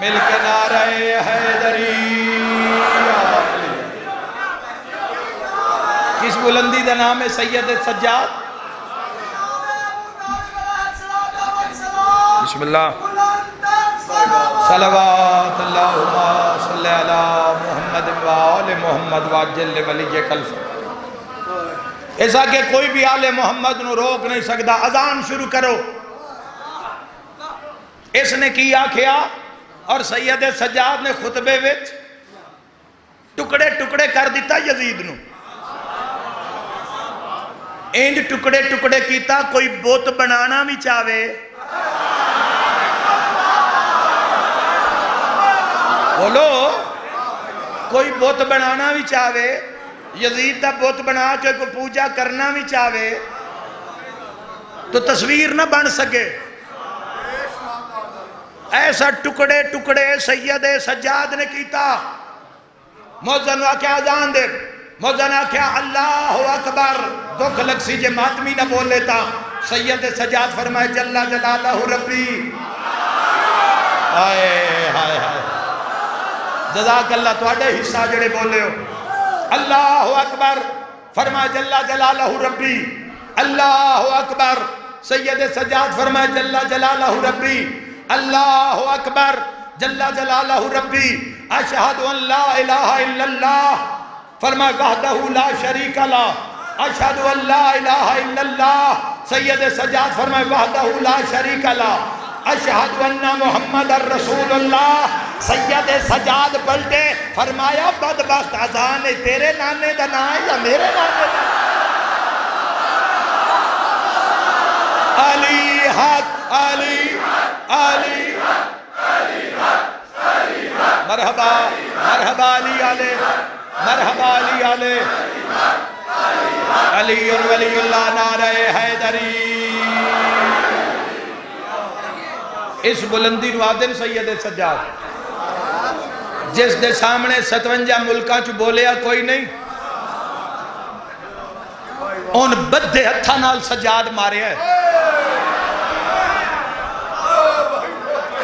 مل کے نعرہ حیدری. کس بلندی دا نام ہے سید سجاد؟ بسم اللہ. صلوات اللہم صلی علی محمد و آل محمد واجل ولی کلف. ایسا کہ کوئی بھی آل محمد نو روک نہیں سکتا. اذان شروع کرو. اس نے کیا کیا اور سید سجاد نے خطبے وچ ٹکڑے ٹکڑے کر دیتا یزید نو. انج ٹکڑے ٹکڑے کیتا کوئی بت بنانا بھی چاہے. بولو کوئی بت بنانا بھی چاہے. یزید دا بت بنا کے کوئی پوجا کرنا بھی چاہے تو تصویر نہ بن سکے. ایسا ٹکڑے ٹکڑے سید سجاد نے کیتا. موذن واقعہ اذان دے. موذن واقعہ اللہ اکبر. دکھ لگ سی جے ماتمی نہ بول لیتا. سید سجاد فرمائے جل جلالہ ربی. آئے ہائے ہائے. جزاک اللہ تواڈے حصہ جڑے بولے ہو. اللہ اکبر. فرمائے جل جلالہ ربی. اللہ اکبر. سید سجاد فرمائے جل جلالہ ربی. اللہ اکبر. جل جلالہ ربی. اشہد ان لا الہ الا اللہ. فرمائے وحدہ لا شریک لا. اشہد ان لا الہ الا اللہ. سید سجاد فرمائے وحدہ لا شریک لا. اشہد ان محمد الرسول اللہ. سید سجاد پلٹے. فرمایا بدبخت اذان تیرے نانے دا نا ہے یا میرے نانے دا؟ علی حق علی علی. مرحبا مرحبا علی علی. مرحبا علی علی. علی ولی اللہ نعرہ حیدری. اس بلندی نو آدن سید سجاد جس دے سامنے 57 ملکاں چو بولیا کوئی نہیں. ان بدھے ہتھا نال سجاد مارے ہے.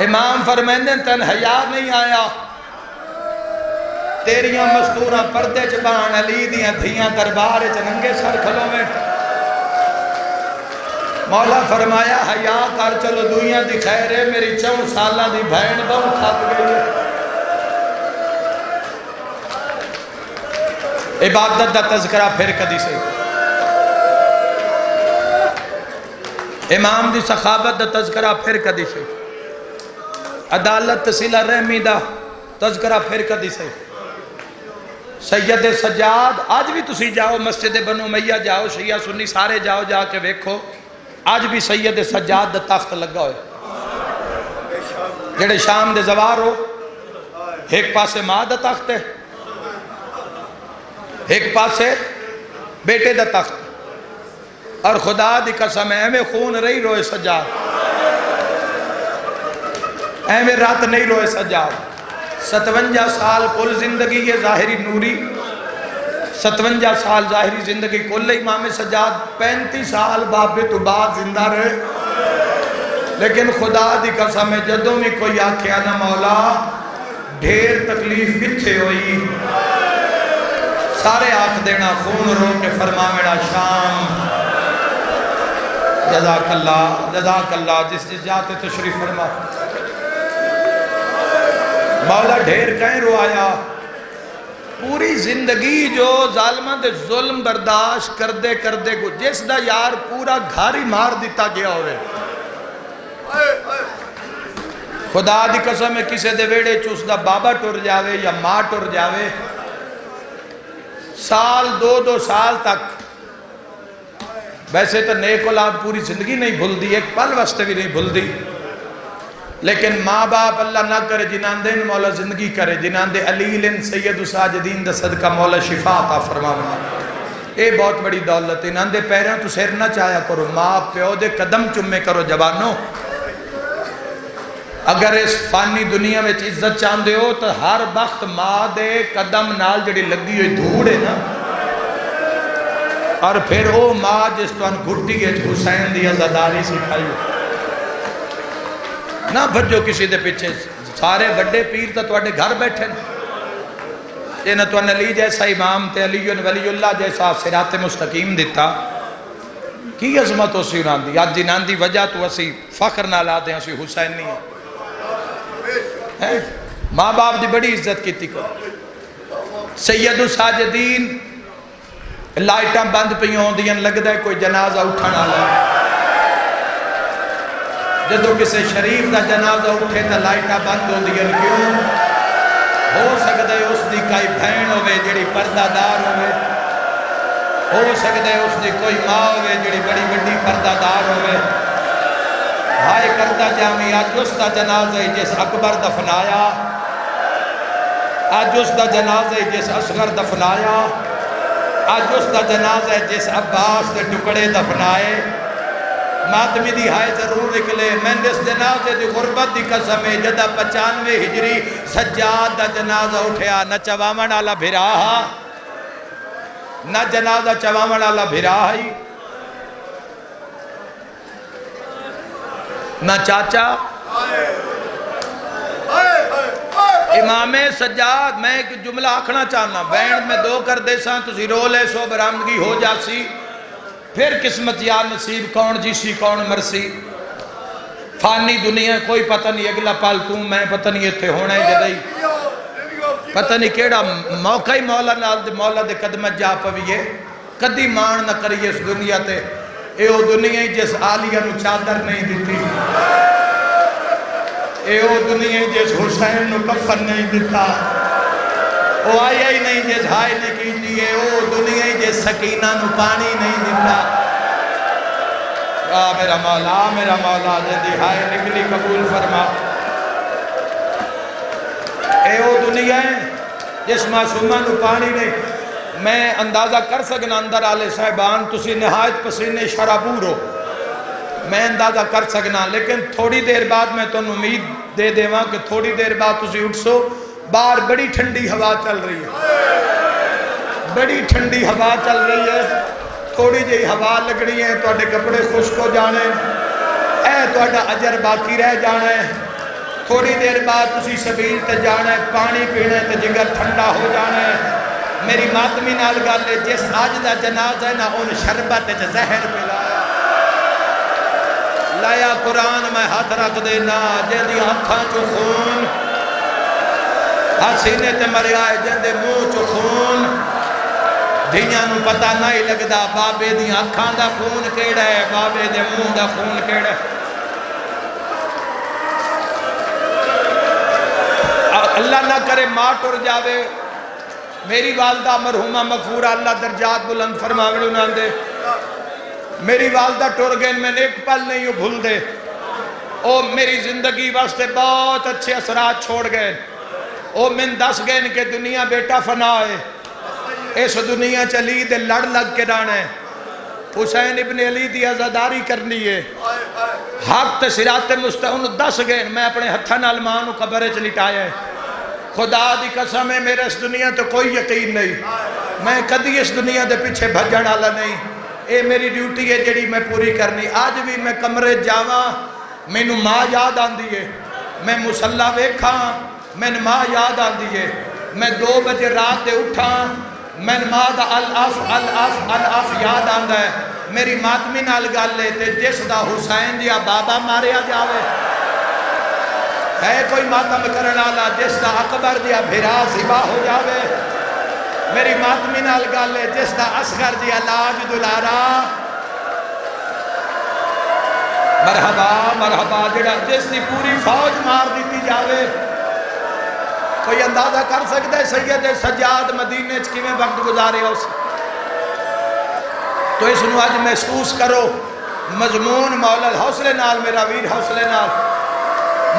امام فرمیندے تن حیاء نہیں آیا. تیریاں مستوراں پردے چبان علی دیاں دھیاں دربار چننگے سر کھلوں میں. مولا فرمایا حیاء کر چلو دنیا دی خیر ہے. میری 4 سالہ دی بہن بہت کھات گئی ہے. عبادت دا تذکرہ پھر کدی سے. امام دی سخاوت دا تذکرہ پھر کدی سے. عدالت صلہ رحمی دا تذکرہ پھر کدی سے. سید سجاد آج بھی تسی جاؤ مسجد بنو امیہ جاؤ شیعہ سنی سارے جاؤ جا کے ویکھو آج بھی سید سجاد دا تخت لگا ہوئے. جڑے شام دے زوار ہو ایک پاسے ماں دا تخت ہے ایک پاسے بیٹے دا تخت. اور خدا دی قسم ایویں خون رہی روئے سجاد. ایویں رات نہیں روئے سجاد. 57 سال کل زندگی یہ ظاہری نوری. 57 سال ظاہری زندگی کل امام سجاد. 35 سال بابے تو بعد زندہ رہے. لیکن خدا دی قسم جدوں میں کوئی آکھیا نہ مولا ڈھیر تکلیف کتھے ہوئی. سارے آکھ دینا خون رو کے فرماوینا شام جزاک اللہ جس جاتے تشریف فرما مولا ڈھیر کہیں روایا پوری زندگی جو ظالمان دے ظلم برداشت کردے کو جس دا یار پورا گھاری مار دیتا گیا ہوئے خدا دی قسم ہے کسے دے ویڑے چوس دا بابا ٹر جاوے یا ماں ٹر جاوے سال دو سال تک ویسے تو نیک اولاد پوری زندگی نہیں بھول دی ایک پل واسطے بھی نہیں بھول دی لیکن ماں باپ اللہ نہ کرے جنان دے مولا زندگی کرے جنان دے علیلن سید ساجدین دا صدقہ مولا شفا عطا فرمانا اے بہت بڑی دولت ہے نان دے پیروں تو سیر نہ چاہیا کرو ماں پیو دے قدم چمے کرو جوانوں اگر اس فانی دنیا میں عزت چاندے ہو تو ہر وقت ماں دے قدم نال جڑی لگی ہوئی دھوڑے نا اور پھر وہ ماں جس تو ان گھٹی ہے حسین دی عزاداری سکھائی نہ بھجو کسی دے پیچھے سارے بڑے پیر تا توڑے گھر بیٹھے تے نہ تو علی جیسا امام تے علی ولی اللہ جیسا صراط مستقیم دیتا کی عظمت ہو سی انہاں دی آج جنان دی وجہ تو اسی فخر نہ لا دیں اسی حسین نہیں ہے ماں باپ دی بڑی عزت کی کو سید ساجدین لائٹاں بند پیوں دیاں لگ دے کوئی جنازہ اٹھانا لائے جدو کسی شریف دا جنازہ اٹھے تا لائٹاں بند ہو دیاں کیوں ہو سکتے اس دی کئی بھین ہوئے جڑی پردہ دار ہوئے ہو سکتے اس دی کوئی ماں ہوئے جڑی بڑی بڑی پردہ دار ہوئے ہائے کردہ جامی آج اس دا جنازہ جس اکبر دفنایا آج اس دا جنازہ جس اصغر دفنایا آج اس دا جنازہ جس عباس دے ٹکڑے دفنائے ماتمی دی ہائے ضرور نکلے میں نے اس جنازے دی غربت دی قسم ہے جدہ 95 ہجری سجاد دا جنازہ اٹھیا نہ چوامن آلہ بھراہا نہ جنازہ چوامن آلہ بھراہی نہ چاچا امام سجاد میں ایک جملہ آکھنا چاہنا بینڈ میں 2 کر دے ساں تو زیرو لے سو برامدگی ہو جاسی پھر قسمت یا نصیب کون جیسی کون مرسی فانی دنیا کوئی پتہ نہیں اگلا پال توں میں پتہ نہیں اتھے ہونے جدائی پتہ نہیں کیڑا موقع ہی مولا دے قدمت جا پویے کدی مان نہ کریے اس دنیا تے اے او دنیا ہی جس آلیہ نو چادر نہیں دیتی اے او دنیا ہی جس حسین نو کفن نہیں دیتا او آیا ہی نہیں جس ہائے نے کیجئے او دنیا ہی جس سکینہ نو پانی نہیں دیتا میرا مولا جدی ہائے نکلی قبول فرما اے او دنیا ہے جس معصومہ نو پانی نہیں میں اندازہ کر سکنا اندر آلے صاحبان تسی نہایت پسینے شرابور ہو میں اندازہ کر سکنا لیکن تھوڑی دیر بعد میں تو امید دے دے وہاں کہ تھوڑی دیر بعد تسی اٹھ سو باہر بڑی ٹھنڈی ہوا چل رہی ہے بڑی ٹھنڈی ہوا چل رہی ہے تھوڑی جی ہوا لگ رہی ہے تو اڈے کپڑے خشک ہو جانے اے تو اڈا اجر باقی رہ جانا ہے تھوڑی دیر بعد تسی سبیل تے جانا ہے پانی پینے تے جگر ٹھنڈا ہو جانا ہے میری ماتمی نال گا لے جس آج دا جنازہ ہے نا ان شربت چا زہر پلایا لایا قرآن میں ہاتھ رکھ دینا جیدی ہاتھاں چو خون حسینے تے مریا ہے جیدے منہ چو خون دھیاں نو پتہ نہیں لگدا بابے دی آنکھاں دا خون کیڑا ہے بابے دے منہ دا خون کیڑا ہے اللہ نہ کرے ماں ٹر جاوے میری والدہ مرحومہ مغفورہ اللہ درجات بلند فرماوڑ انہاں دے میری والدہ ٹر گئے میں نے ایک پل نہیں بھول دے او میری زندگی واسطے بہت اچھے اثرات چھوڑ گئے او من دس گئے کہ دنیا بیٹا فنا ہے اس دنیا چلی دے لڑ لگ کے رانے حسین ابن علی دی عزاداری کرنی ہے حق تے صراط مستقیم دس گئے میں اپنے ہتھا نال مانو قبرے چ لٹایا ہے خدا دی قسم ہے میرے اس دنیا تو کوئی یقین نہیں میں کدی اس دنیا دے پیچھے بھجن والا نہیں اے میری ڈیوٹی ہے جڑی میں پوری کرنی آج بھی میں کمرے جاواں مینو ماں یاد آندی ہے میں مصلی ویکھاں میں ماں یاد آندی ہے میں 2 بجے رات دے اٹھاں میں ماں دا الاف الاف الاف یاد آندا ہے میری ماتمی نال گل ہے تے جس دا حسین دیا بابا ماریا جاوے ہے کوئی ماتم کرن والا جس دا اکبر دیا بھرا ذبح ہو جاوے میری ماتمی نال گل ہے جس دا اصغر دیا لاج دلارا مرحبا مرحبا جڑا جس دی پوری فوج مار دیتی جاوے کوئی اندازہ کر سکتا ہے سید سجاد مدینے چکیویں وقت گزارے ہو تو اس نو آج محسوس کرو مضمون مولا حوصلے نال میرا ویر حوصلے نال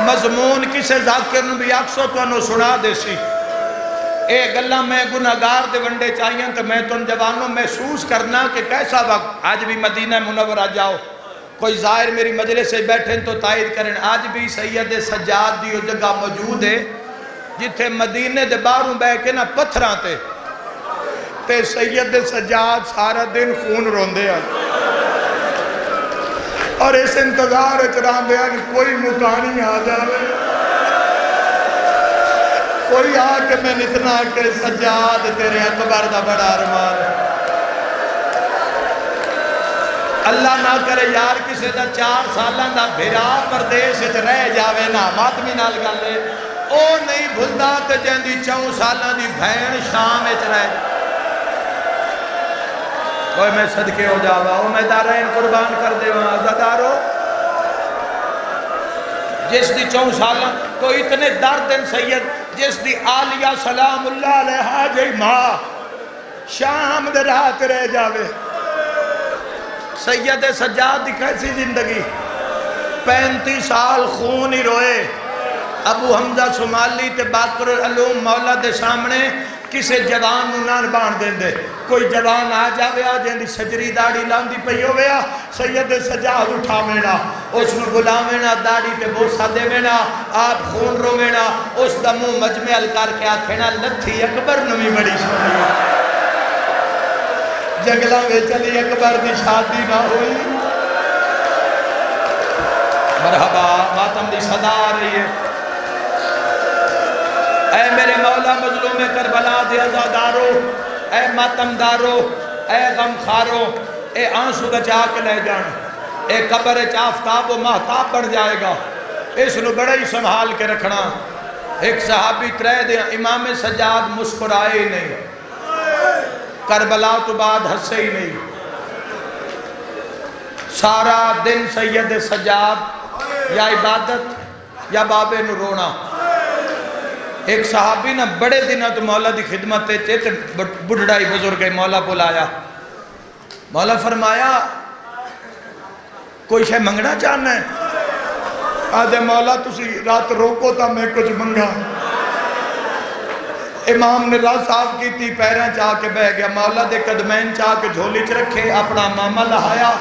مضمون کسے ذاکر نو بھی اکسو تو انو سنا دے سی اے گلہ میں گناہگار دے ونڈے چاہیے تو میں تن جوانوں محسوس کرنا کہ کیسا وقت آج بھی مدینہ منورہ جاؤ کوئی ظاہر میری مجلس سے بیٹھیں تو تائید کریں آج بھی سید سجاد دی جگہ موجود ہے جتھے مدینے دے باہروں بے کے نا پتھراں تے سید سجاد سارا دن خون روندے ہیں اور اس انتظار اچران دے ہیں کوئی مکانی آ جاوے کوئی آکے میں اتنا کہ سجاد تیرے اکبر دا بڑا ارمان اللہ نہ کرے یار کسے دا 4 سالان دا بھیرا پردیش رہ جاوے نا ماتمی نال گلے او نہیں بھلدا تے جیندی 4 سالان دی بھین شام رہ کوئی میں صدقے ہو جاوا او میں دارین قربان کر دے وہاں عزادارو جس دی 4 سالان تو اتنے دردن سید جس دی آلیہ سلام اللہ علیہ جی ماں شام دے رات رہ جاوے سید سجاد دی کیسی زندگی 35 سال خون ہی روئے ابو حمزہ سمالی تے باقر العلوم مولا دے سامنے کسے جوان نونان بان دیں دے کوئی جوان آ جاوے آ جن دی سجری داڑی لاندی پہیو ویا سید سجاد اٹھا مینا اس نو بلا مینا داڑی تے بوسا دے مینا آپ خون رو مینا اس دمو مجمع کر کے آکھینا لتھی اکبر نمی بڑی سنی جگلہ میں چلی اکبر دی شادی نہ ہوئی مرحبا ماتم دی صدا آ رہی ہے اے میرے مولا مظلوم کربلا دے عزادارو اے ماتم دارو اے غم خارو اے آنسو بچا کے لے جان اے قبر چافتاب و مہتاب بڑھ جائے گا اس نو بڑا ہی سنبھال کے رکھنا ایک صحابی ترے دے امام سجاد مسکرائے ہی نہیں کربلا تو بعد ہنسے ہی نہیں سارا دن سید سجاد یا عبادت یا بابے نو رونا ایک صحابی نا بڑے دنوں تو مولا دی خدمت تے بڑھڑائی بزرگ ہے مولا بلایا مولا فرمایا کوئی شے منگنا چاہنا ہے آدھے مولا تسی رات روکو تا میں کچھ منگا امام نے راہ صاف کی تھی پیریں چاہ کے بہ گیا مولا دے قدمین چاہ کے جھولی چ رکھے اپنا ماما لہایا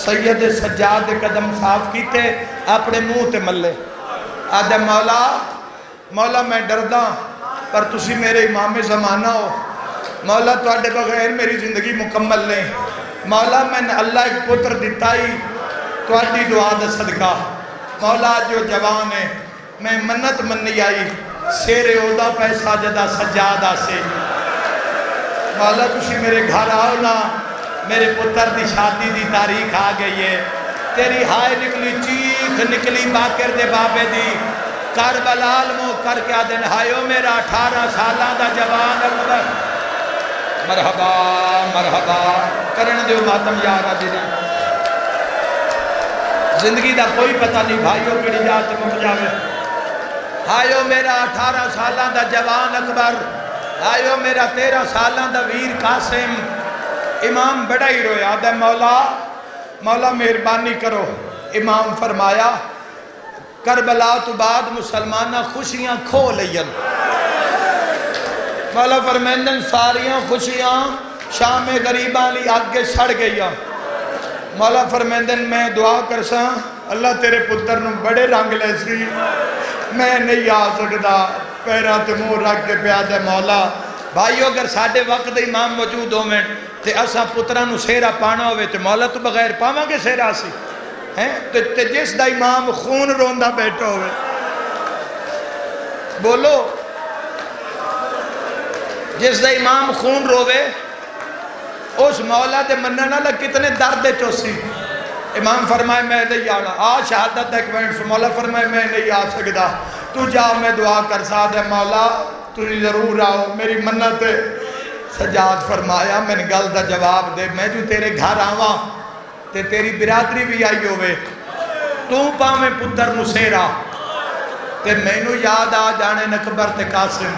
سید سجاد دے قدم صاف کیتے اپنے منہ تے ملے آدھے مولا میں ڈردہ پر تسی میرے امام زمانہ ہو مولا تو آڈے بغیر میری زندگی مکمل نہیں مولا میں نے اللہ ایک پتر دیتائی تو آڈی دعا دا صدقہ مولا جو جوان ہے میں منت منی آئی سیرے اودا پیسہ جدا سجادہ سے مولا تسی میرے گھر آؤ نا میرے پتر دی شادی دی تاریخ آ گئی ہے تیری ہائے نکلی چیخ نکلی باکر دے بابے دی کربلال مو کر کے آدھن ہائیو میرا 18 سالہ دا جوان اکبر مرحبا مرحبا کرن دیو ماتم یارا دینا زندگی دا کوئی پتہ نہیں بھائیوں کڑی جاتے مک جاوے ہائیو میرا 18 سالہ دا جوان اکبر ہائیو میرا 13 سالہ دا ویر قاسم امام بڑا ہی رویا آدھے مولا مہربانی کرو امام فرمایا کربلا تو بعد مسلمانہ خوشیاں کھو لین مولا فرمیندن ساریاں خوشیاں شام غریباں لی آگے سڑ گئیاں مولا فرمیندن میں دعا کرساں اللہ تیرے پتر نو بڑے رنگ لے سی میں نہیں آ سکتا پیرات مور رکھ کے پیادے مولا بھائیو اگر ساڑھے وقت امام موجود ہو میں تے اسا پترانو سیرہ پانا ہوئے تے مولا تو بغیر پاما کے سیرہ سی تے جس دا امام خون روندہ بیٹھا ہوئے بولو جس دا امام خون روے اس مولا دے مننا لگ کتنے درد چوسی. امام فرمائے میں نہیں آنا. شہادت ایک منٹ سے مولا فرمائے میں نہیں آ سکتا. تو جا میں دعا کر ساتھ ہے مولا تو ضرور آؤ میری منت. سجاد فرمایا میں نے گل دا جواب دے میں جو تیرے گھر آواں تے تیری برادری بھی آئی ہوئے تو پاویں پتر مسیرا تے میں نو یاد آ جانے نکبر تے قاسم.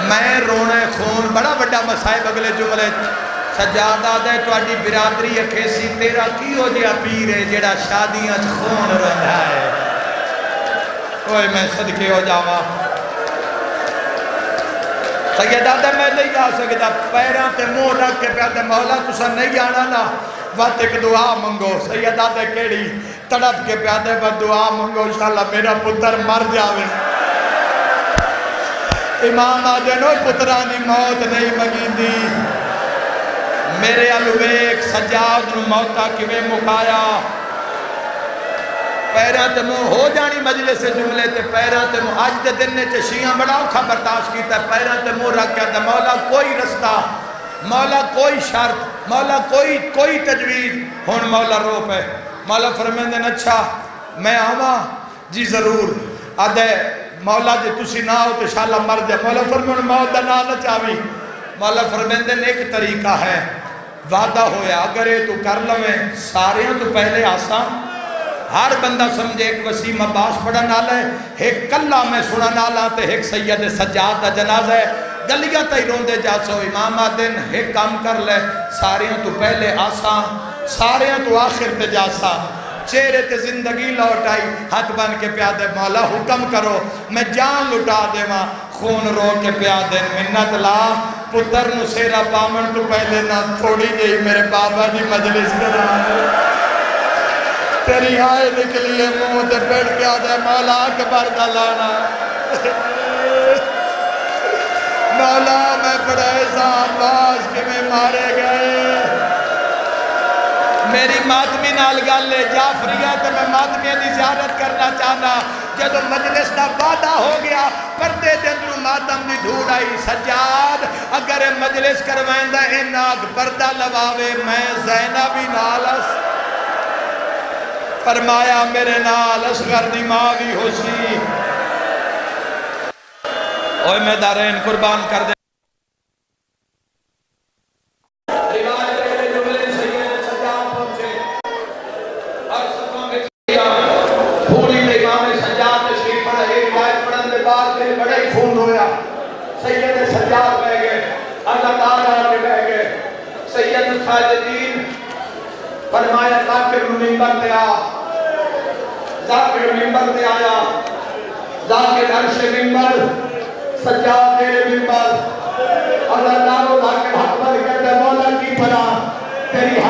میں رونے خون بڑا بڑا مسائب اگلے جملے. سجاد آدھے تو آڈی برادری اکھے سی تیرا کی ہو جیا پیر ہے جیڑا شادیاں خون رہا ہے. کوئی میں صدقے ہو جاواں. سید آدھے میں نہیں آ سکتا. پیران تے منہ رکھ کے پیادے مولا تسا نہیں آنا نا وقت ایک دعا منگو. سید آدھے کیڑی تڑپ کے پیادے وقت دعا منگو انشاءاللہ میرا پتر مر جاوے. امام آدھے نو پترانی موت نہیں مگین دی. میرے الویک سجاد نو موتا کیویں مکایا. پیران تے منہ ہو جانی مجلس جملے تے پیران تے منہ آج دے دن نے چشیاں بڑا اوکھا برداشت کیتا ہے. پیران تے منہ رکھ کے مولا کوئی رستہ مولا کوئی شرط مولا کوئی تجویز. ہون مولا رو پہ مولا فرمیندن اچھا میں آواں جی ضرور. آدھے مولا جی تسی نہ ہو تو انشاءاللہ مر جائے. مولا فرمیندن موت دا نہ چاہوی. مولا فرمیندن ایک طریقہ ہے وعدہ ہویا اگر یہ تو کر لویں ساریاں تو پہلے آسان. ہر بندہ سمجھے ایک وسیم عباس پڑھا نالا ہے ایک کلہ میں سنا نالا تے ایک سید سجاد دا جنازہ ہے. گلیاں تے روندے جا سو. امام آدن ایک کام کر لے ساریاں تو پہلے آسان ساریاں تو آخر تے جاسا. چہرے تے زندگی لوٹائی ہاتھ بن کے پیادے مولا حکم کرو میں جان لٹا دے ماں. خون رو کے پیادے منت لا پتر نو سیرا پامن تو پہلے نہ تھوڑی جئی میرے بابا دی مجلس کرا. تیری آئے نکلیے منہ تے بیٹھ کے آدھے مولا اکبر دا لانا. مولا میں بڑا ایسا عباس کے میں مارے گئے. میری ماتمی نال گل لے جعفریہ تو میں ماتمیہ دی زیارت کرنا چاہنا. جدو مجلس دا وعدہ ہو گیا پردے دے اندروں ماتم دی دھوڑ آئی. سجاد اگر مجلس کروائندہ اناگ پردہ لواوے میں زینبی نالس. فرمایا میرے نال اصغر دی ماں بھی ہو سی. اوہ میں دارین قربان کر دے. سید سجاد بہ گئے اللہ تعالیٰ کے بہ گئے. سید ساجدین فرمایا ذاکر ممبر تے آ. ذاکر ممبر تے آیا. ذاکر عرش ممبر سجاد تیرے ممبر. اللہ تعالیٰ ذاکر حق پر کہتے مولا کی پناہ تیری